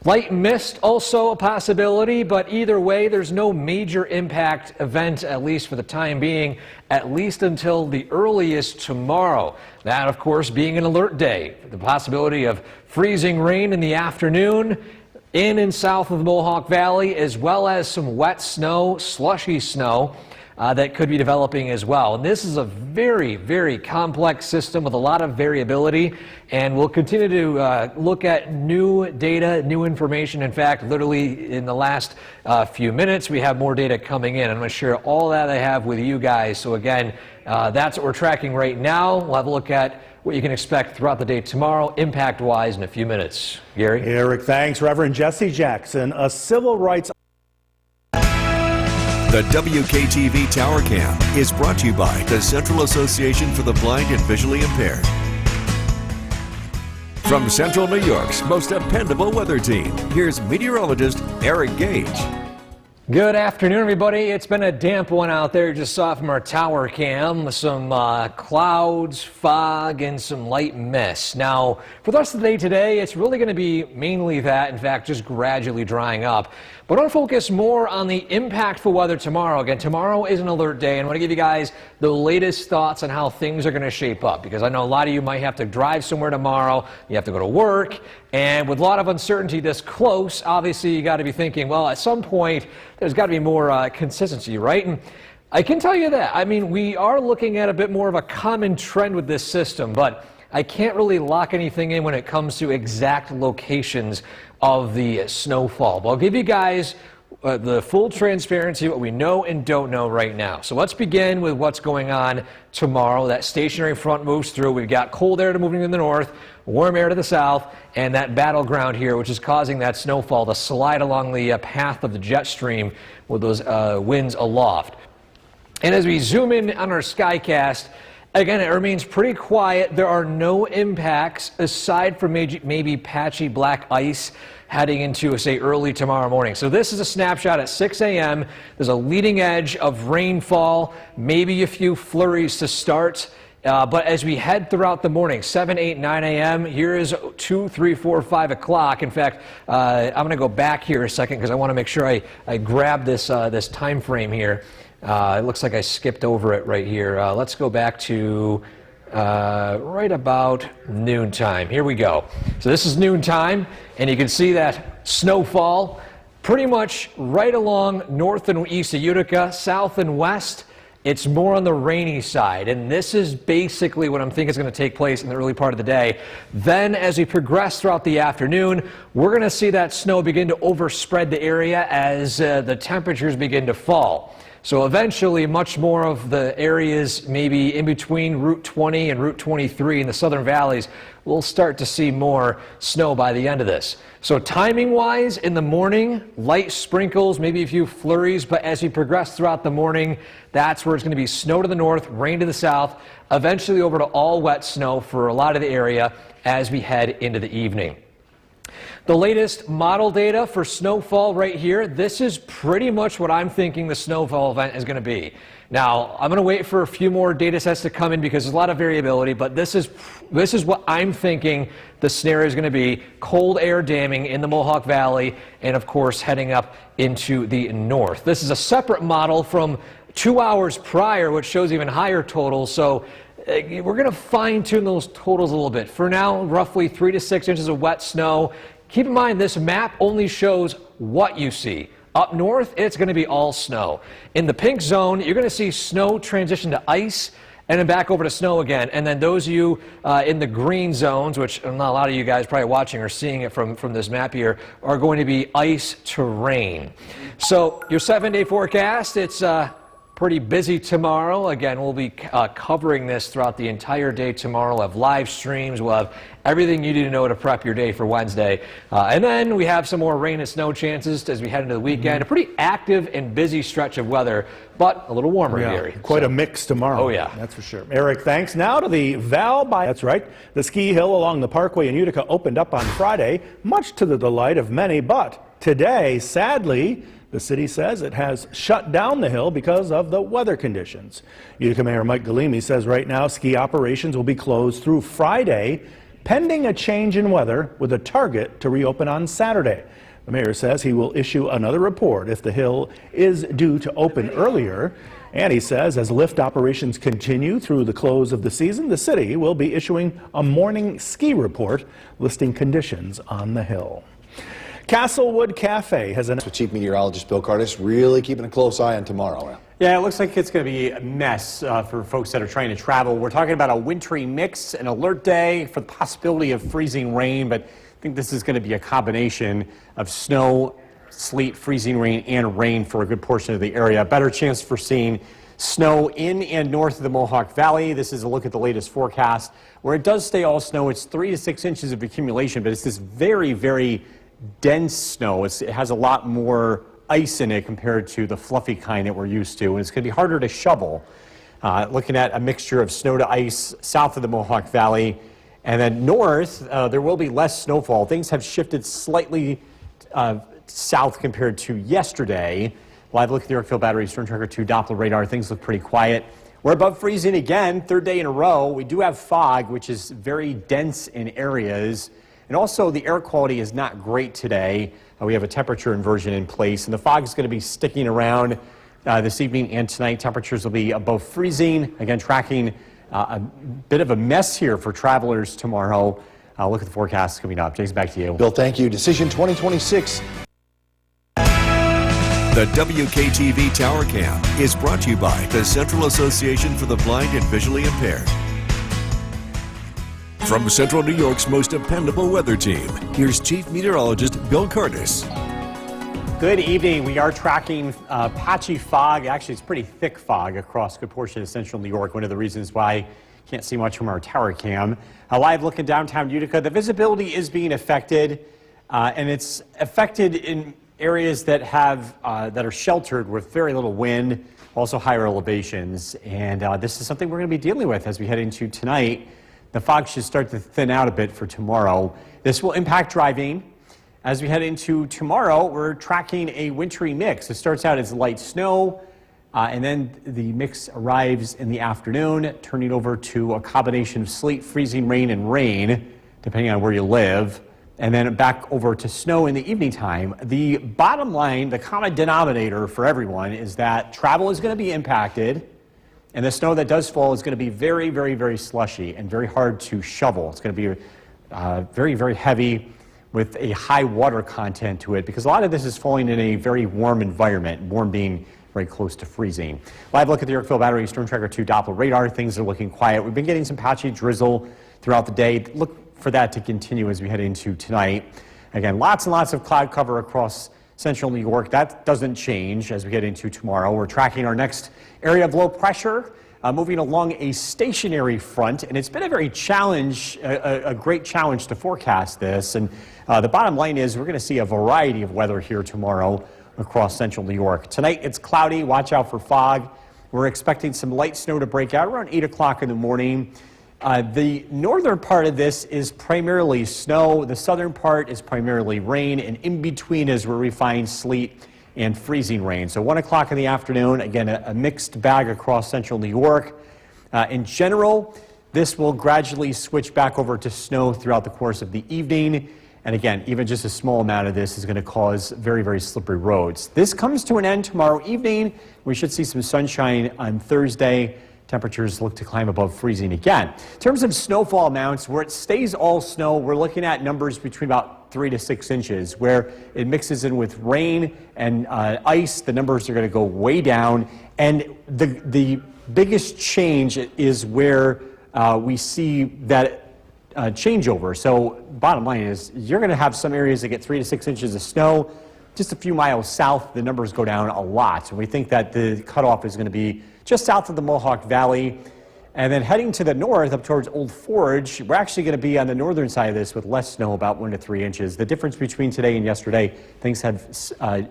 Light mist also a possibility, but either way, there's no major impact event, at least for the time being, at least until the earliest tomorrow. That, of course, being an alert day. The possibility of freezing rain in the afternoon in and south of the Mohawk Valley, as well as some wet snow, slushy snow. That could be developing as well. And this is a very, very complex system with a lot of variability, and we'll continue to look at new data, new information. In fact, literally in the last few minutes, we have more data coming in. I'm going to share all that I have with you guys. So again, that's what we're tracking right now. We'll have a look at what you can expect throughout the day tomorrow, impact-wise, in a few minutes. Gary? Eric, thanks. Reverend Jesse Jackson, a civil rights... The WKTV Tower Cam is brought to you by the Central Association for the Blind and Visually Impaired. From Central New York's most dependable weather team, here's meteorologist Eric Gage. Good afternoon, everybody. It's been a damp one out there. You just saw from our tower cam some clouds, fog, and some light mist. Now, for the rest of the day today, it's really going to be mainly that, in fact, just gradually drying up. But I want to focus more on the impactful weather tomorrow. Again, tomorrow is an alert day, and I want to give you guys the latest thoughts on how things are going to shape up, because I know a lot of you might have to drive somewhere tomorrow, you have to go to work, and with a lot of uncertainty this close, obviously you got to be thinking, well, at some point, there's got to be more consistency, right? And I can tell you that. I mean, we are looking at a bit more of a common trend with this system, but I can't really lock anything in when it comes to exact locations of the snowfall. But I'll give you guys the full transparency, what we know and don't know right now. So let's begin with what's going on tomorrow. That stationary front moves through. We've got cold air moving in the north, warm air to the south, and that battleground here, which is causing that snowfall to slide along the path of the jet stream with those winds aloft. And as we zoom in on our skycast, again, it remains pretty quiet. There are no impacts aside from maybe patchy black ice heading into, say, early tomorrow morning. So this is a snapshot at 6 a.m. There's a leading edge of rainfall, maybe a few flurries to start. But as we head throughout the morning, 7, 8, 9 a.m., here is 2, 3, 4, 5 o'clock. In fact, I'm going to go back here a second because I want to make sure I grab this, this time frame here. It looks like I skipped over it right here. Let's go back to right about noontime. Here we go. So this is noontime, and you can see that snowfall pretty much right along north and east of Utica, south and west. It's more on the rainy side, and this is basically what I'm thinking is going to take place in the early part of the day. Then, as we progress throughout the afternoon, we're going to see that snow begin to overspread the area as the temperatures begin to fall. So eventually, much more of the areas maybe in between Route 20 and Route 23 in the southern valleys, we'll start to see more snow by the end of this. So timing-wise, in the morning, light sprinkles, maybe a few flurries, but as we progress throughout the morning, that's where it's going to be snow to the north, rain to the south, eventually over to all wet snow for a lot of the area as we head into the evening. The latest model data for snowfall right here, this is pretty much what I'm thinking the snowfall event is going to be. Now, I'm going to wait for a few more data sets to come in because there's a lot of variability, but this is what I'm thinking the scenario is going to be. Cold air damming in the Mohawk Valley and, of course, heading up into the north. This is a separate model from 2 hours prior, which shows even higher totals. So we're going to fine-tune those totals a little bit. For now, roughly 3 to 6 inches of wet snow. Keep in mind, this map only shows what you see. Up north, it's going to be all snow. In the pink zone, you're going to see snow transition to ice And then back over to snow again. And then those of you in the green zones, which not a lot of you guys probably watching or seeing it from this map here, are going to be ice to rain. So your 7-day forecast, it's pretty busy tomorrow. Again, we'll be covering this throughout the entire day tomorrow. We'll have live streams. We'll have everything you need to know to prep your day for Wednesday. And then we have some more rain and snow chances as we head into the weekend. A pretty active and busy stretch of weather, but a little warmer here. Quite a mix tomorrow. Oh, yeah. That's for sure. Eric, thanks. Now to the that's right. The ski hill along the Parkway in Utica opened up on Friday, much to the delight of many. But today, sadly, the city says it has shut down the hill because of the weather conditions. Utica Mayor Mike Galimi says right now ski operations will be closed through Friday, pending a change in weather with a target to reopen on Saturday. The mayor says he will issue another report if the hill is due to open earlier. And he says as lift operations continue through the close of the season, the city will be issuing a morning ski report listing conditions on the hill. Castlewood Cafe has an... Chief Meteorologist Bill Curtis really keeping a close eye on tomorrow. Yeah, it looks like it's going to be a mess for folks that are trying to travel. We're talking about a wintry mix, an alert day for the possibility of freezing rain, but I think this is going to be a combination of snow, sleet, freezing rain, and rain for a good portion of the area. Better chance for seeing snow in and north of the Mohawk Valley. This is a look at the latest forecast. Where it does stay all snow, it's 3 to 6 inches of accumulation, but it's this very, very dense snow. It has a lot more ice in it compared to the fluffy kind that we're used to, and it's going to be harder to shovel. Looking at a mixture of snow to ice south of the Mohawk Valley, and then north, there will be less snowfall. Things have shifted slightly south compared to yesterday. Live look at the Yorkville Battery Storm Tracker 2 Doppler radar. Things look pretty quiet. We're above freezing again, third day in a row. We do have fog, which is very dense in areas. And also, the air quality is not great today. We have a temperature inversion in place, and the fog is going to be sticking around this evening and tonight. Temperatures will be above freezing. Again, tracking a bit of a mess here for travelers tomorrow. Look at the forecast coming up. Jason, back to you. Bill, thank you. Decision 2026. The WKTV Tower Cam is brought to you by the Central Association for the Blind and Visually Impaired. From Central New York's most dependable weather team, here's Chief Meteorologist Bill Curtis. Good evening. We are tracking patchy fog. Actually, it's pretty thick fog across a good portion of central New York. One of the reasons why you can't see much from our tower cam. Live look in downtown Utica. The visibility is being affected, and it's affected in areas that are sheltered with very little wind, also higher elevations. And this is something we're going to be dealing with as we head into tonight. The fog should start to thin out a bit for tomorrow. This will impact driving. As we head into tomorrow, we're tracking a wintry mix. It starts out as light snow, and then the mix arrives in the afternoon, turning over to a combination of sleet, freezing rain, and rain, depending on where you live, and then back over to snow in the evening time. The bottom line, the common denominator for everyone is that travel is going to be impacted. And the snow that does fall is going to be very, very, very slushy and very hard to shovel. It's going to be very, very heavy with a high water content to it because a lot of this is falling in a very warm environment, warm being very close to freezing. Live look at the Yorkville Battery Storm Tracker 2 Doppler radar. Things are looking quiet. We've been getting some patchy drizzle throughout the day. Look for that to continue as we head into tonight. Again, lots and lots of cloud cover across central New York. That doesn't change as we get into tomorrow. We're tracking our next area of low pressure, moving along a stationary front, and it's been a very great challenge to forecast this. And the bottom line is we're going to see a variety of weather here tomorrow across central New York. Tonight it's cloudy. Watch out for fog. We're expecting some light snow to break out around 8 o'clock in the morning. The northern part of this is primarily snow. The southern part is primarily rain, and in between is where we find sleet and freezing rain. So 1 o'clock in the afternoon, again, a mixed bag across central New York. In general, this will gradually switch back over to snow throughout the course of the evening. And again, even just a small amount of this is going to cause very, very slippery roads. This comes to an end tomorrow evening. We should see some sunshine on Thursday. temperatures look to climb above freezing again. In terms of snowfall amounts, where it stays all snow, we're looking at numbers between about 3 to 6 inches. Where it mixes in with rain and ice, the numbers are going to go way down. And the biggest change is where we see that changeover. So bottom line is you're going to have some areas that get 3 to 6 inches of snow. Just a few miles south, the numbers go down a lot. And we think that the cutoff is going to be just south of the Mohawk Valley. And then heading to the north up towards Old Forge, we're actually going to be on the northern side of this with less snow, about 1 to 3 inches. The difference between today and yesterday, things have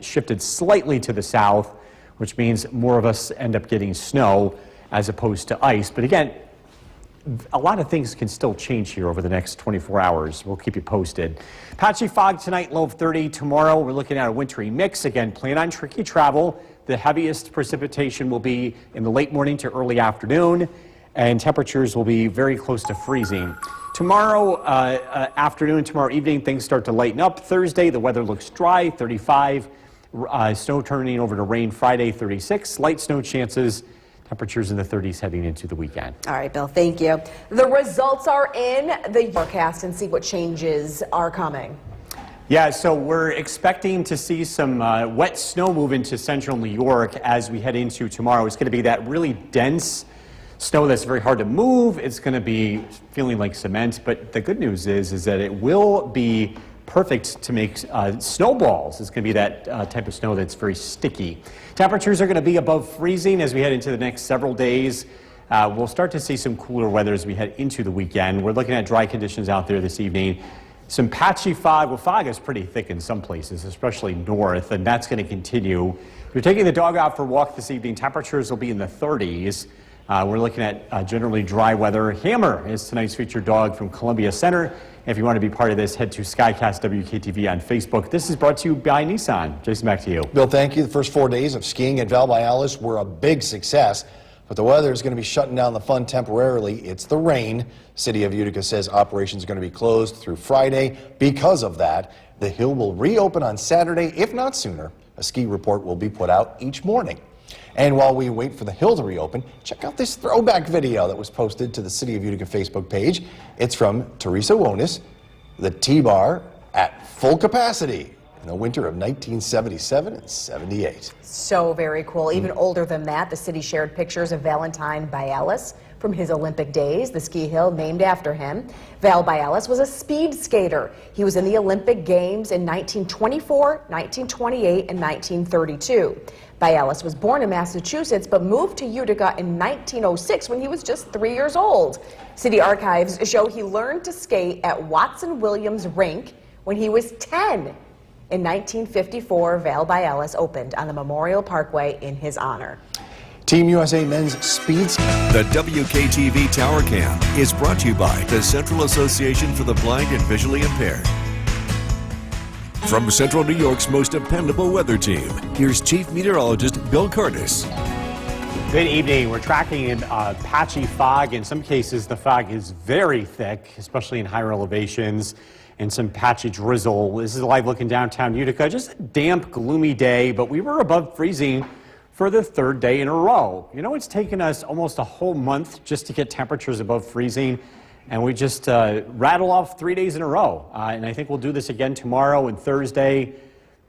shifted slightly to the south, which means more of us end up getting snow as opposed to ice. But again, a lot of things can still change here over the next 24 hours. We'll keep you posted. Patchy fog tonight, low of 30. Tomorrow, we're looking at a wintry mix. Again, plan on tricky travel. The heaviest precipitation will be in the late morning to early afternoon, and temperatures will be very close to freezing. Tomorrow afternoon, tomorrow evening, things start to lighten up. Thursday, the weather looks dry, 35. Snow turning over to rain Friday, 36. Light snow chances. Temperatures in the 30s heading into the weekend. All right, Bill, thank you. The results are in the forecast and see what changes are coming. Yeah, so we're expecting to see some wet snow move into central New York as we head into tomorrow. It's going to be that really dense snow that's very hard to move. It's going to be feeling like cement, but the good news is that it will be perfect to make snowballs. It's going to be that type of snow that's very sticky. Temperatures are going to be above freezing as we head into the next several days. We'll start to see some cooler weather as we head into the weekend. We're looking at dry conditions out there this evening. Some patchy fog. Well, fog is pretty thick in some places, especially north, and that's going to continue. If you're taking the dog out for a walk this evening, temperatures will be in the 30s. We're looking at generally dry weather. Hammer is tonight's featured dog from Columbia Center. If you want to be part of this, head to Skycast WKTV on Facebook. This is brought to you by Nissan. Jason, back to you. Bill, thank you. The first 4 days of skiing at Valby were a big success, but the weather is going to be shutting down the fun temporarily. It's the rain. City of Utica says operations are going to be closed through Friday. Because of that, the hill will reopen on Saturday, if not sooner. A ski report will be put out each morning. And while we wait for the hill to reopen, check out this throwback video that was posted to the City of Utica Facebook page. It's from Teresa Wonis, the T-Bar at full capacity in the winter of 1977 and 78. So very cool. Even older than that, the city shared pictures of Valentine Bialis from his Olympic days, the ski hill named after him. Val Bialis was a speed skater. He was in the Olympic Games in 1924, 1928, and 1932. Bialis was born in Massachusetts but moved to Utica in 1906 when he was just 3 years old. City archives show he learned to skate at Watson Williams Rink when he was 10. In 1954, Val Bialis opened on the Memorial Parkway in his honor. Team USA men's speed. The WKTV Tower Cam is brought to you by the Central Association for the Blind and Visually Impaired. From Central New York's most dependable weather team, here's Chief Meteorologist Bill Curtis. Good evening. We're tracking patchy fog. In some cases, the fog is very thick, especially in higher elevations, and some patchy drizzle. This is a live look in downtown Utica. Just a damp, gloomy day, but we were above freezing for the third day in a row. You know, it's taken us almost a whole month just to get temperatures above freezing, and we just rattle off 3 days in a row. And I think we'll do this again tomorrow and Thursday,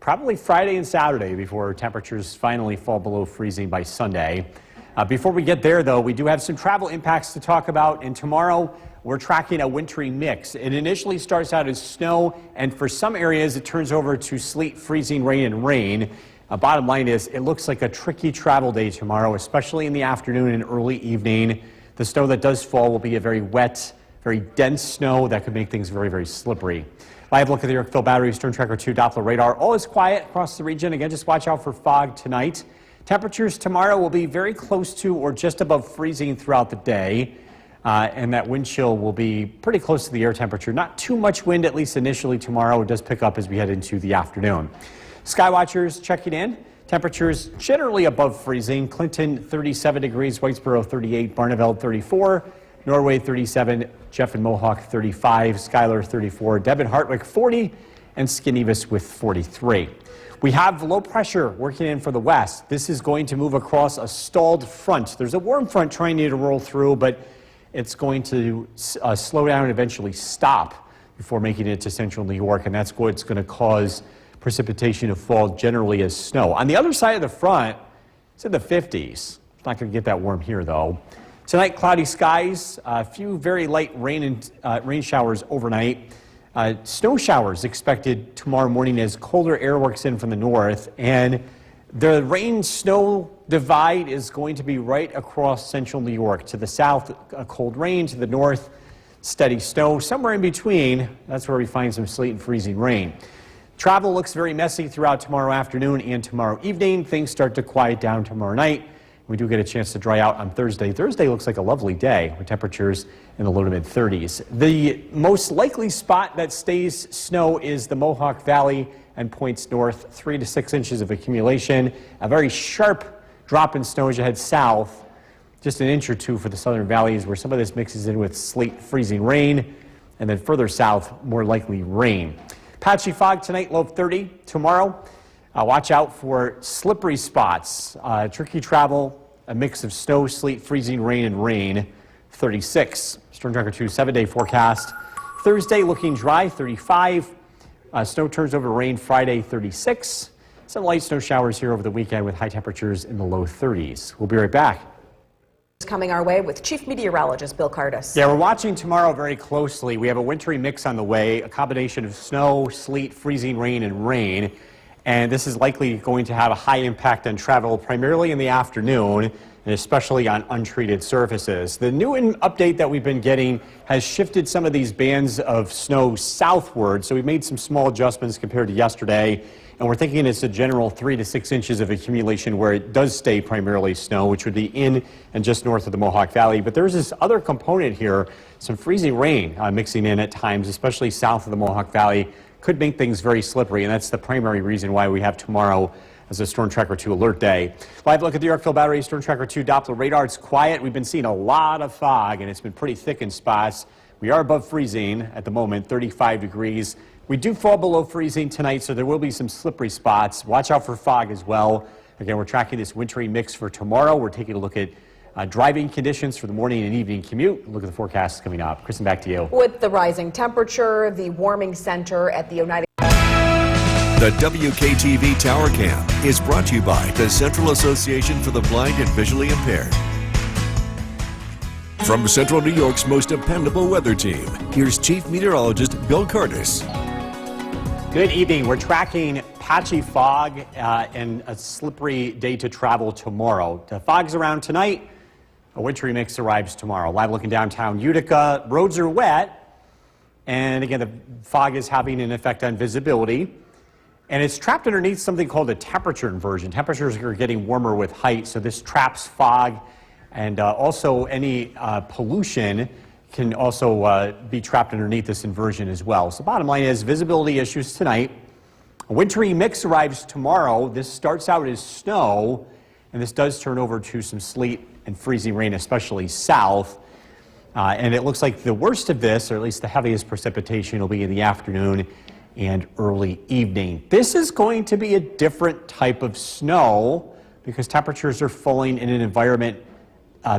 probably Friday and Saturday before temperatures finally fall below freezing by Sunday. Before we get there, though, we do have some travel impacts to talk about, and tomorrow we're tracking a wintry mix. It initially starts out as snow, and for some areas it turns over to sleet, freezing rain, and rain. Bottom line is, it looks like a tricky travel day tomorrow, especially in the afternoon and early evening. The snow that does fall will be a very wet, very dense snow that could make things very, very slippery. Live look at the Yorkville Battery Storm Tracker 2 Doppler radar. All is quiet across the region. Again, just watch out for fog tonight. Temperatures tomorrow will be very close to or just above freezing throughout the day. And that wind chill will be pretty close to the air temperature. Not too much wind, at least initially tomorrow. It does pick up as we head into the afternoon. Skywatchers checking in. Temperatures generally above freezing. Clinton 37 degrees, Whitesboro 38, Barneveld 34, Norway 37, Jeff and Mohawk 35, Schuyler 34, Devon Hartwick 40, and Skinevus with 43. We have low pressure working in for the west. This is going to move across a stalled front. There's a warm front trying to roll through, but it's going to slow down and eventually stop before making it to central New York, and that's what's going to cause precipitation to fall generally as snow. On the other side of the front, it's in the 50s. It's not going to get that warm here, though. Tonight, cloudy skies, a few very light rain showers overnight. Snow showers expected tomorrow morning as colder air works in from the north, and the rain-snow divide is going to be right across central New York. To the south, a cold rain. To the north, steady snow. Somewhere in between, that's where we find some sleet and freezing rain. Travel looks very messy throughout tomorrow afternoon and tomorrow evening. Things start to quiet down tomorrow night. We do get a chance to dry out on Thursday. Thursday looks like a lovely day with temperatures in the low to mid 30s. The most likely spot that stays snow is the Mohawk Valley and points north, 3 to 6 inches of accumulation. A very sharp drop in snow as you head south, just an inch or two for the southern valleys where some of this mixes in with sleet, freezing rain, and then further south, more likely rain. Patchy fog tonight, low 30. Tomorrow, watch out for slippery spots, tricky travel, a mix of snow, sleet, freezing rain, and rain, 36. Storm Tracker 2 7-day forecast. Thursday looking dry, 35. Snow turns over to rain Friday, 36. Some light snow showers here over the weekend with high temperatures in the low 30s. We'll be right back. Coming our way with Chief Meteorologist Bill Cardis. Yeah, we're watching tomorrow very closely. We have a wintry mix on the way, a combination of snow, sleet, freezing rain, and rain. And this is likely going to have a high impact on travel, primarily in the afternoon, and especially on untreated surfaces. The new update that we've been getting has shifted some of these bands of snow southward, so we've made some small adjustments compared to yesterday. And we're thinking it's a general 3 to 6 inches of accumulation where it does stay primarily snow, which would be in and just north of the Mohawk Valley. But there's this other component here, some freezing rain mixing in at times, especially south of the Mohawk Valley. Could make things very slippery, and that's the primary reason why we have tomorrow as a Storm Tracker 2 alert day. Live look at the Yorkville Battery Storm Tracker 2 Doppler radar. It's quiet. We've been seeing a lot of fog, and it's been pretty thick in spots. We are above freezing at the moment, 35 degrees. We do fall below freezing tonight, so there will be some slippery spots. Watch out for fog as well. Again, we're tracking this wintry mix for tomorrow. We're taking a look at driving conditions for the morning and evening commute. Look at the forecast coming up. Kristen, back to you. With the rising temperature, the warming center at the United The WKTV Tower Cam is brought to you by the Central Association for the Blind and Visually Impaired. From Central New York's most dependable weather team, here's Chief Meteorologist Bill Cardis. Good evening. We're tracking patchy fog and a slippery day to travel tomorrow. The fog's around tonight. A wintry mix arrives tomorrow. Live looking downtown Utica. Roads are wet. And again, the fog is having an effect on visibility. And it's trapped underneath something called a temperature inversion. Temperatures are getting warmer with height, so this traps fog. And also any pollution can also be trapped underneath this inversion as well. So bottom line is visibility issues tonight. A wintry mix arrives tomorrow. This starts out as snow, and this does turn over to some sleet and freezing rain, especially south. And it looks like the worst of this, or at least the heaviest precipitation, will be in the afternoon and early evening. This is going to be a different type of snow because temperatures are falling in an environment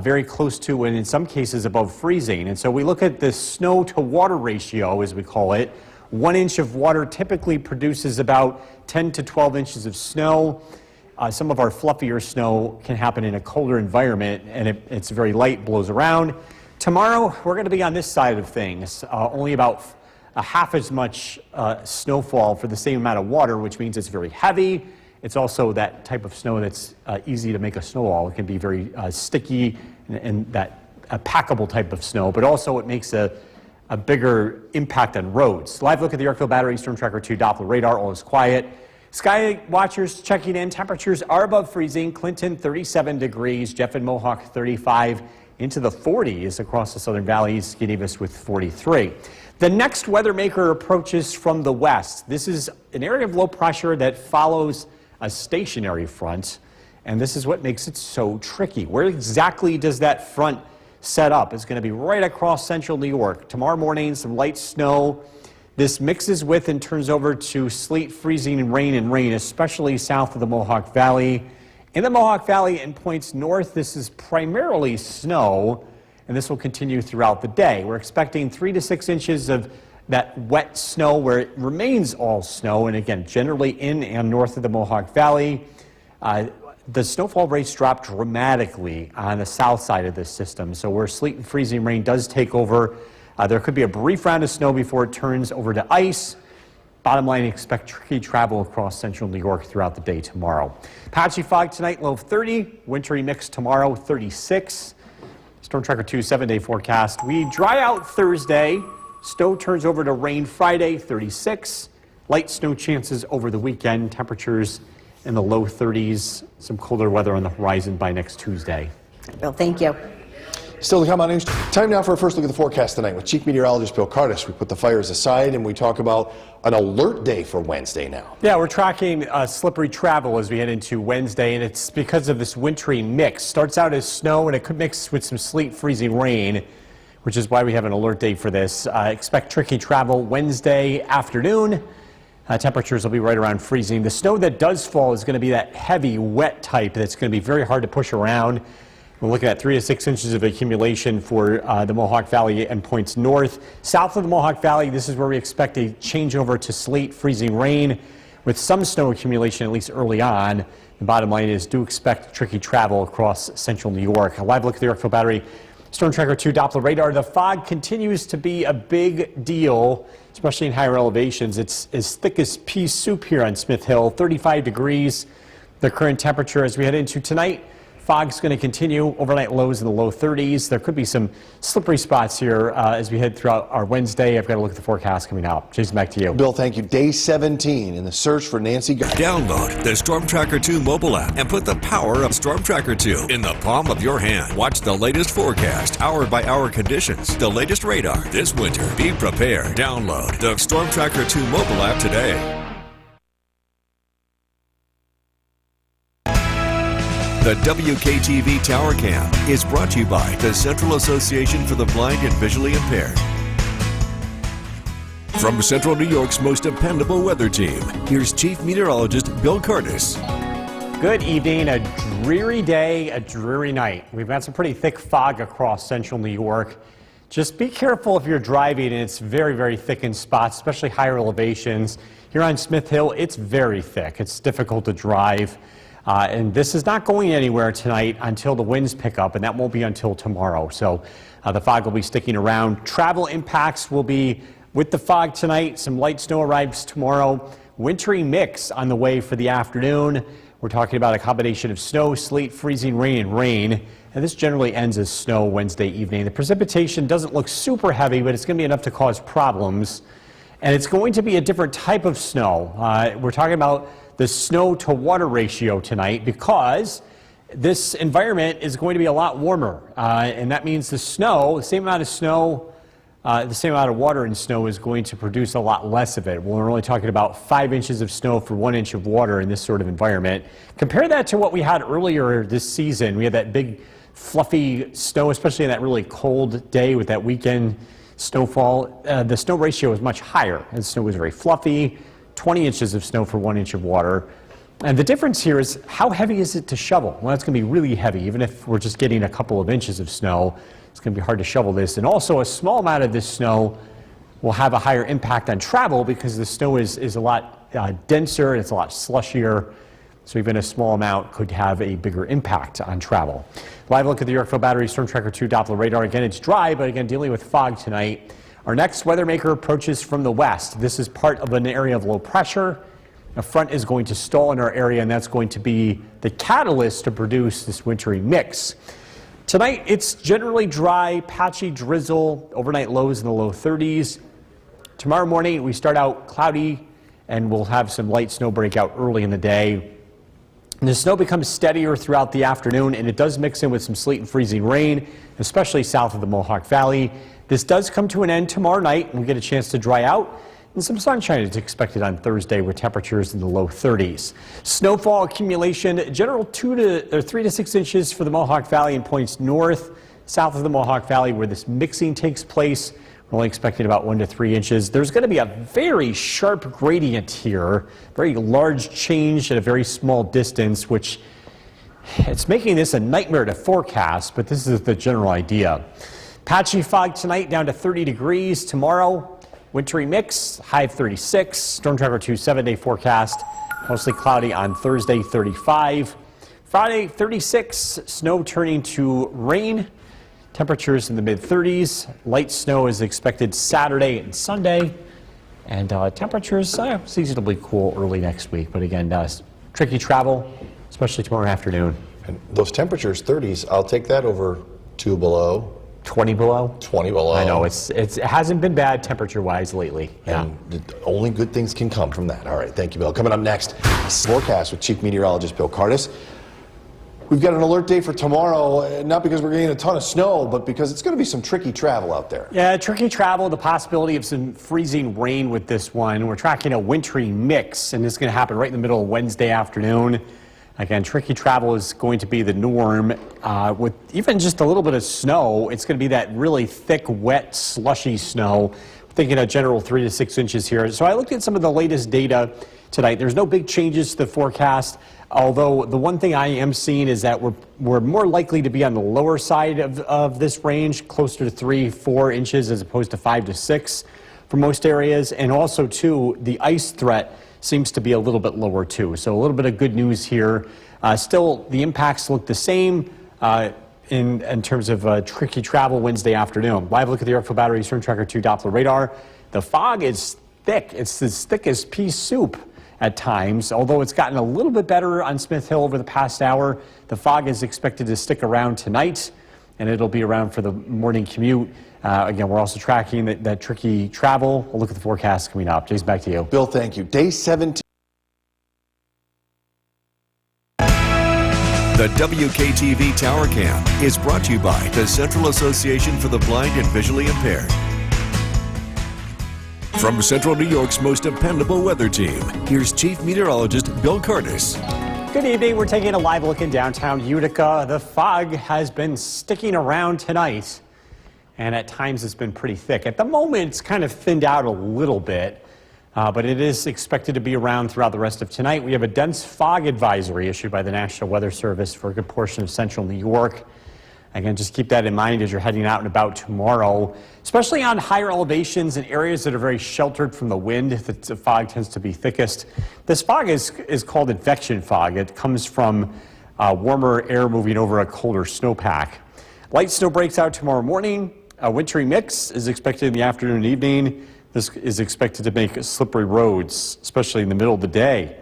very close to, and in some cases above freezing. And so we look at the snow to water ratio, as we call it. 1 inch of water typically produces about 10 to 12 inches of snow. Some of our fluffier snow can happen in a colder environment, and it's very light, blows around. Tomorrow, we're going to be on this side of things, only about half as much snowfall for the same amount of water, which means it's very heavy. It's also that type of snow that's easy to make a snowball. It can be very sticky and that a packable type of snow, but also it makes a bigger impact on roads. Live look at the Yorkville Battery Storm Tracker 2 Doppler radar. All is quiet. Sky watchers checking in. Temperatures are above freezing. Clinton 37 degrees. Jeff and Mohawk 35. Into the 40s across the southern valleys. Skinevus with 43. The next weather maker approaches from the west. This is an area of low pressure that follows a stationary front, and this is what makes it so tricky. Where exactly does that front set up? It's going to be right across central New York. Tomorrow morning, some light snow, This mixes with and turns over to sleet, freezing, and rain, especially south of the Mohawk Valley. In the Mohawk Valley and points north, this is primarily snow, and this will continue throughout the day. We're expecting 3 to 6 inches of that wet snow where it remains all snow, and again, generally in and north of the Mohawk Valley. The snowfall rates drop dramatically on the south side of this system, so where sleet and freezing rain does take over, there could be a brief round of snow before it turns over to ice. Bottom line, expect tricky travel across central New York throughout the day tomorrow. Patchy fog tonight, low of 30. Wintry mix tomorrow, 36. Storm Tracker 2 7-day forecast. We dry out Thursday. Snow turns over to rain Friday, 36. Light snow chances over the weekend. Temperatures in the low 30s. Some colder weather on the horizon by next Tuesday. Bill, thank you. Still to come on news. Time now for a first look at the forecast tonight with Chief Meteorologist Bill Curtis. We put the fires aside and we talk about an alert day for Wednesday now. Yeah, we're tracking slippery travel as we head into Wednesday, and it's because of this wintry mix. Starts out as snow, and it could mix with some sleet, freezing rain, which is why we have an alert day for this. Expect tricky travel Wednesday afternoon. Temperatures will be right around freezing. The snow that does fall is going to be that heavy, wet type that's going to be very hard to push around. We're looking at 3 to 6 inches of accumulation for the Mohawk Valley and points north. South of the Mohawk Valley, this is where we expect a changeover to sleet, freezing rain with some snow accumulation at least early on. The bottom line is do expect tricky travel across central New York. A live look at the Yorkville Battery Storm Tracker 2 Doppler radar. The fog continues to be a big deal, especially in higher elevations. It's as thick as pea soup here on Smith Hill, 35 degrees. The current temperature as we head into tonight. Fog's going to continue. Overnight lows in the low 30s. There could be some slippery spots here as we head throughout our Wednesday. I've got to look at the forecast coming out. Jason, back to you. Bill, thank you. Day 17 in the search for Nancy Guy. Download the Storm Tracker 2 mobile app and put the power of Storm Tracker 2 in the palm of your hand. Watch the latest forecast, hour-by-hour conditions, the latest radar this winter. Be prepared. Download the Storm Tracker 2 mobile app today. The WKTV Tower Cam is brought to you by the Central Association for the Blind and Visually Impaired. From Central New York's most dependable weather team, here's Chief Meteorologist Bill Curtis. Good evening. A dreary day, a dreary night. We've got some pretty thick fog across central New York. Just be careful if you're driving, and it's very, very thick in spots, especially higher elevations. Here on Smith Hill, it's very thick. It's difficult to drive. And this is not going anywhere tonight until the winds pick up, and that won't be until tomorrow. So the fog will be sticking around. Travel impacts will be with the fog tonight. Some light snow arrives tomorrow. Wintry mix on the way for the afternoon. We're talking about a combination of snow, sleet, freezing rain, and rain. And this generally ends as snow Wednesday evening. The precipitation doesn't look super heavy, but it's going to be enough to cause problems. And it's going to be a different type of snow. We're talking about the snow to water ratio tonight because this environment is going to be a lot warmer. And that means the snow, the same amount of snow, the same amount of water in snow is going to produce a lot less of it. We're only talking about 5 inches of snow for 1 inch of water in this sort of environment. Compare that to what we had earlier this season. We had that big fluffy snow, especially in that really cold day with that weekend snowfall. The snow ratio is much higher. The snow was very fluffy. 20 inches of snow for 1 inch of water. And the difference here is how heavy is it to shovel? Well, it's going to be really heavy. Even if we're just getting a couple of inches of snow, it's going to be hard to shovel this. And also a small amount of this snow will have a higher impact on travel because the snow is a lot denser and it's a lot slushier. So even a small amount could have a bigger impact on travel. Live look at the Yorkville Battery Storm Tracker 2 Doppler radar. Again, it's dry, but again, dealing with fog tonight. Our next weather maker approaches from the west. This is part of an area of low pressure. A front is going to stall in our area, and that's going to be the catalyst to produce this wintry mix. Tonight, it's generally dry, patchy drizzle, overnight lows in the low 30s. Tomorrow morning, we start out cloudy, and we'll have some light snow breakout early in the day. And the snow becomes steadier throughout the afternoon, and it does mix in with some sleet and freezing rain, especially south of the Mohawk Valley. This does come to an end tomorrow night, and we get a chance to dry out. And some sunshine is expected on Thursday with temperatures in the low 30s. Snowfall accumulation, general 3 to 6 inches for the Mohawk Valley and points north, south of the Mohawk Valley where this mixing takes place. We're only expecting about 1 to 3 inches. There's going to be a very sharp gradient here, very large change at a very small distance, which it's making this a nightmare to forecast, but this is the general idea. Patchy fog tonight down to 30 degrees. Tomorrow, wintry mix, high of 36. Storm Tracker 2 7-day forecast. Mostly cloudy on Thursday, 35. Friday, 36. Snow turning to rain. Temperatures in the mid-30s. Light snow is expected Saturday and Sunday. And temperatures seasonably cool early next week. But again, tricky travel, especially tomorrow afternoon. And those temperatures, 30s, I'll take that over 2 below. 20 below? 20 below. I know, it hasn't been bad temperature-wise lately. Yeah. And only good things can come from that. All right, thank you, Bill. Coming up next, forecast with Chief Meteorologist Bill Cardis. We've got an alert day for tomorrow, not because we're getting a ton of snow, but because it's going to be some tricky travel out there. Yeah, tricky travel, the possibility of some freezing rain with this one. We're tracking a wintry mix, and this is going to happen right in the middle of Wednesday afternoon. Again, tricky travel is going to be the norm. With even just a little bit of snow, it's going to be that really thick, wet, slushy snow. We're thinking a general 3 to 6 inches here. So I looked at some of the latest data tonight. There's no big changes to the forecast, although the one thing I am seeing is that we're more likely to be on the lower side of this range, closer to 3, 4 inches as opposed to 5 to 6 for most areas. And also, too, the ice threat seems to be a little bit lower, too. So a little bit of good news here. Still, the impacts look the same in terms of tricky travel Wednesday afternoon. Live look at the Yorkville Battery Storm Tracker 2 Doppler radar. The fog is thick. It's as thick as pea soup at times, although it's gotten a little bit better on Smith Hill over the past hour. The fog is expected to stick around tonight, and it'll be around for the morning commute. Again, we're also tracking that tricky travel. We'll look at the forecast coming up. Jason, back to you. Bill, thank you. Day 17. The WKTV Tower Cam is brought to you by the Central Association for the Blind and Visually Impaired. From Central New York's most dependable weather team, here's Chief Meteorologist Bill Cardis. Good evening. We're taking a live look in downtown Utica. The fog has been sticking around tonight, and at times it's been pretty thick. At the moment, it's kind of thinned out a little bit, but it is expected to be around throughout the rest of tonight. We have a dense fog advisory issued by the National Weather Service for a good portion of central New York. Again, just keep that in mind as you're heading out and about tomorrow, especially on higher elevations and areas that are very sheltered from the wind. The fog tends to be thickest. This fog is called advection fog. It comes from warmer air moving over a colder snowpack. Light snow breaks out tomorrow morning. A wintry mix is expected in the afternoon and evening. This is expected to make slippery roads, especially in the middle of the day.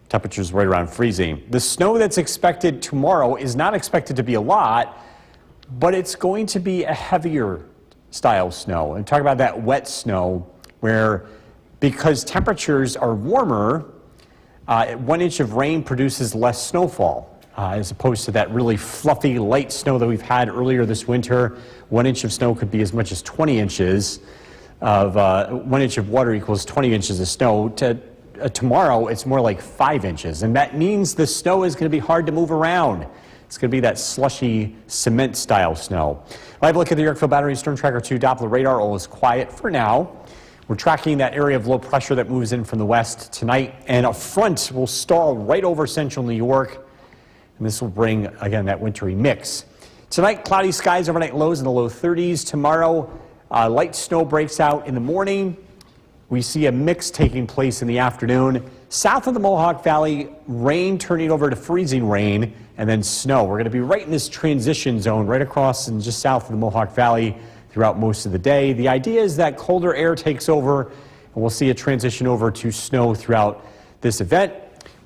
Temperatures right around freezing. The snow that's expected tomorrow is not expected to be a lot, but it's going to be a heavier style snow. And talk about that wet snow where, because temperatures are warmer, 1 inch of rain produces less snowfall. As opposed to that really fluffy light snow that we've had earlier this winter. 1 inch of snow could be as much as 20 inches of 1 inch of water equals 20 inches of snow. Tomorrow it's more like 5 inches, and that means the snow is going to be hard to move around. It's going to be that slushy cement style snow. Live look at the Yorkville Battery Storm Tracker 2 Doppler radar. All is quiet for now. We're tracking that area of low pressure that moves in from the west tonight, and a front will stall right over central New York. And this will bring, again, that wintry mix. Tonight, cloudy skies, overnight lows in the low 30s. Tomorrow, light snow breaks out in the morning. We see a mix taking place in the afternoon. South of the Mohawk Valley, rain turning over to freezing rain, and then snow. We're going to be right in this transition zone, right across and just south of the Mohawk Valley throughout most of the day. The idea is that colder air takes over, and we'll see a transition over to snow throughout this event.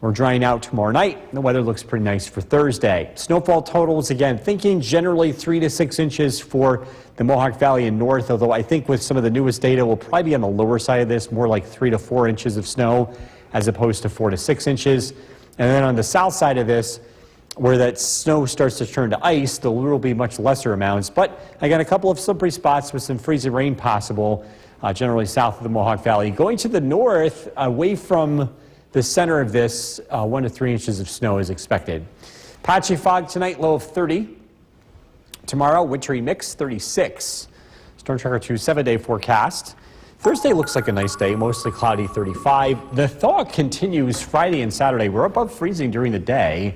We're drying out tomorrow night, and the weather looks pretty nice for Thursday. Snowfall totals, again, thinking generally 3 to 6 inches for the Mohawk Valley and north, although I think with some of the newest data, we'll probably be on the lower side of this, more like 3 to 4 inches of snow as opposed to 4 to 6 inches. And then on the south side of this, where that snow starts to turn to ice, there will be much lesser amounts. But again, a couple of slippery spots with some freezing rain possible, generally south of the Mohawk Valley. Going to the north, away from the center of this, 1 to 3 inches of snow is expected. Patchy fog tonight, low of 30. Tomorrow, wintry mix, 36. Storm Tracker 2 7-day forecast. Thursday looks like a nice day, mostly cloudy, 35. The thaw continues Friday and Saturday. We're above freezing during the day.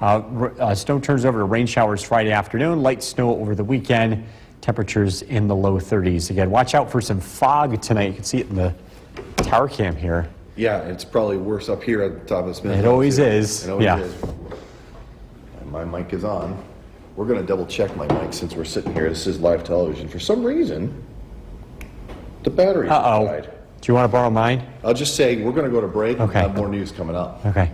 Snow turns over to rain showers Friday afternoon, light snow over the weekend. Temperatures in the low 30s. Again, watch out for some fog tonight. You can see it in the tower cam here. Yeah, it's probably worse up here at the top of Smith. It always is. It always Yeah. is. And my mic is on. We're going to double check my mic since we're sitting here. This is live television. For some reason, the battery died. Do you want to borrow mine? I'll just say we're going to go to break and Okay. have more news coming up. Okay.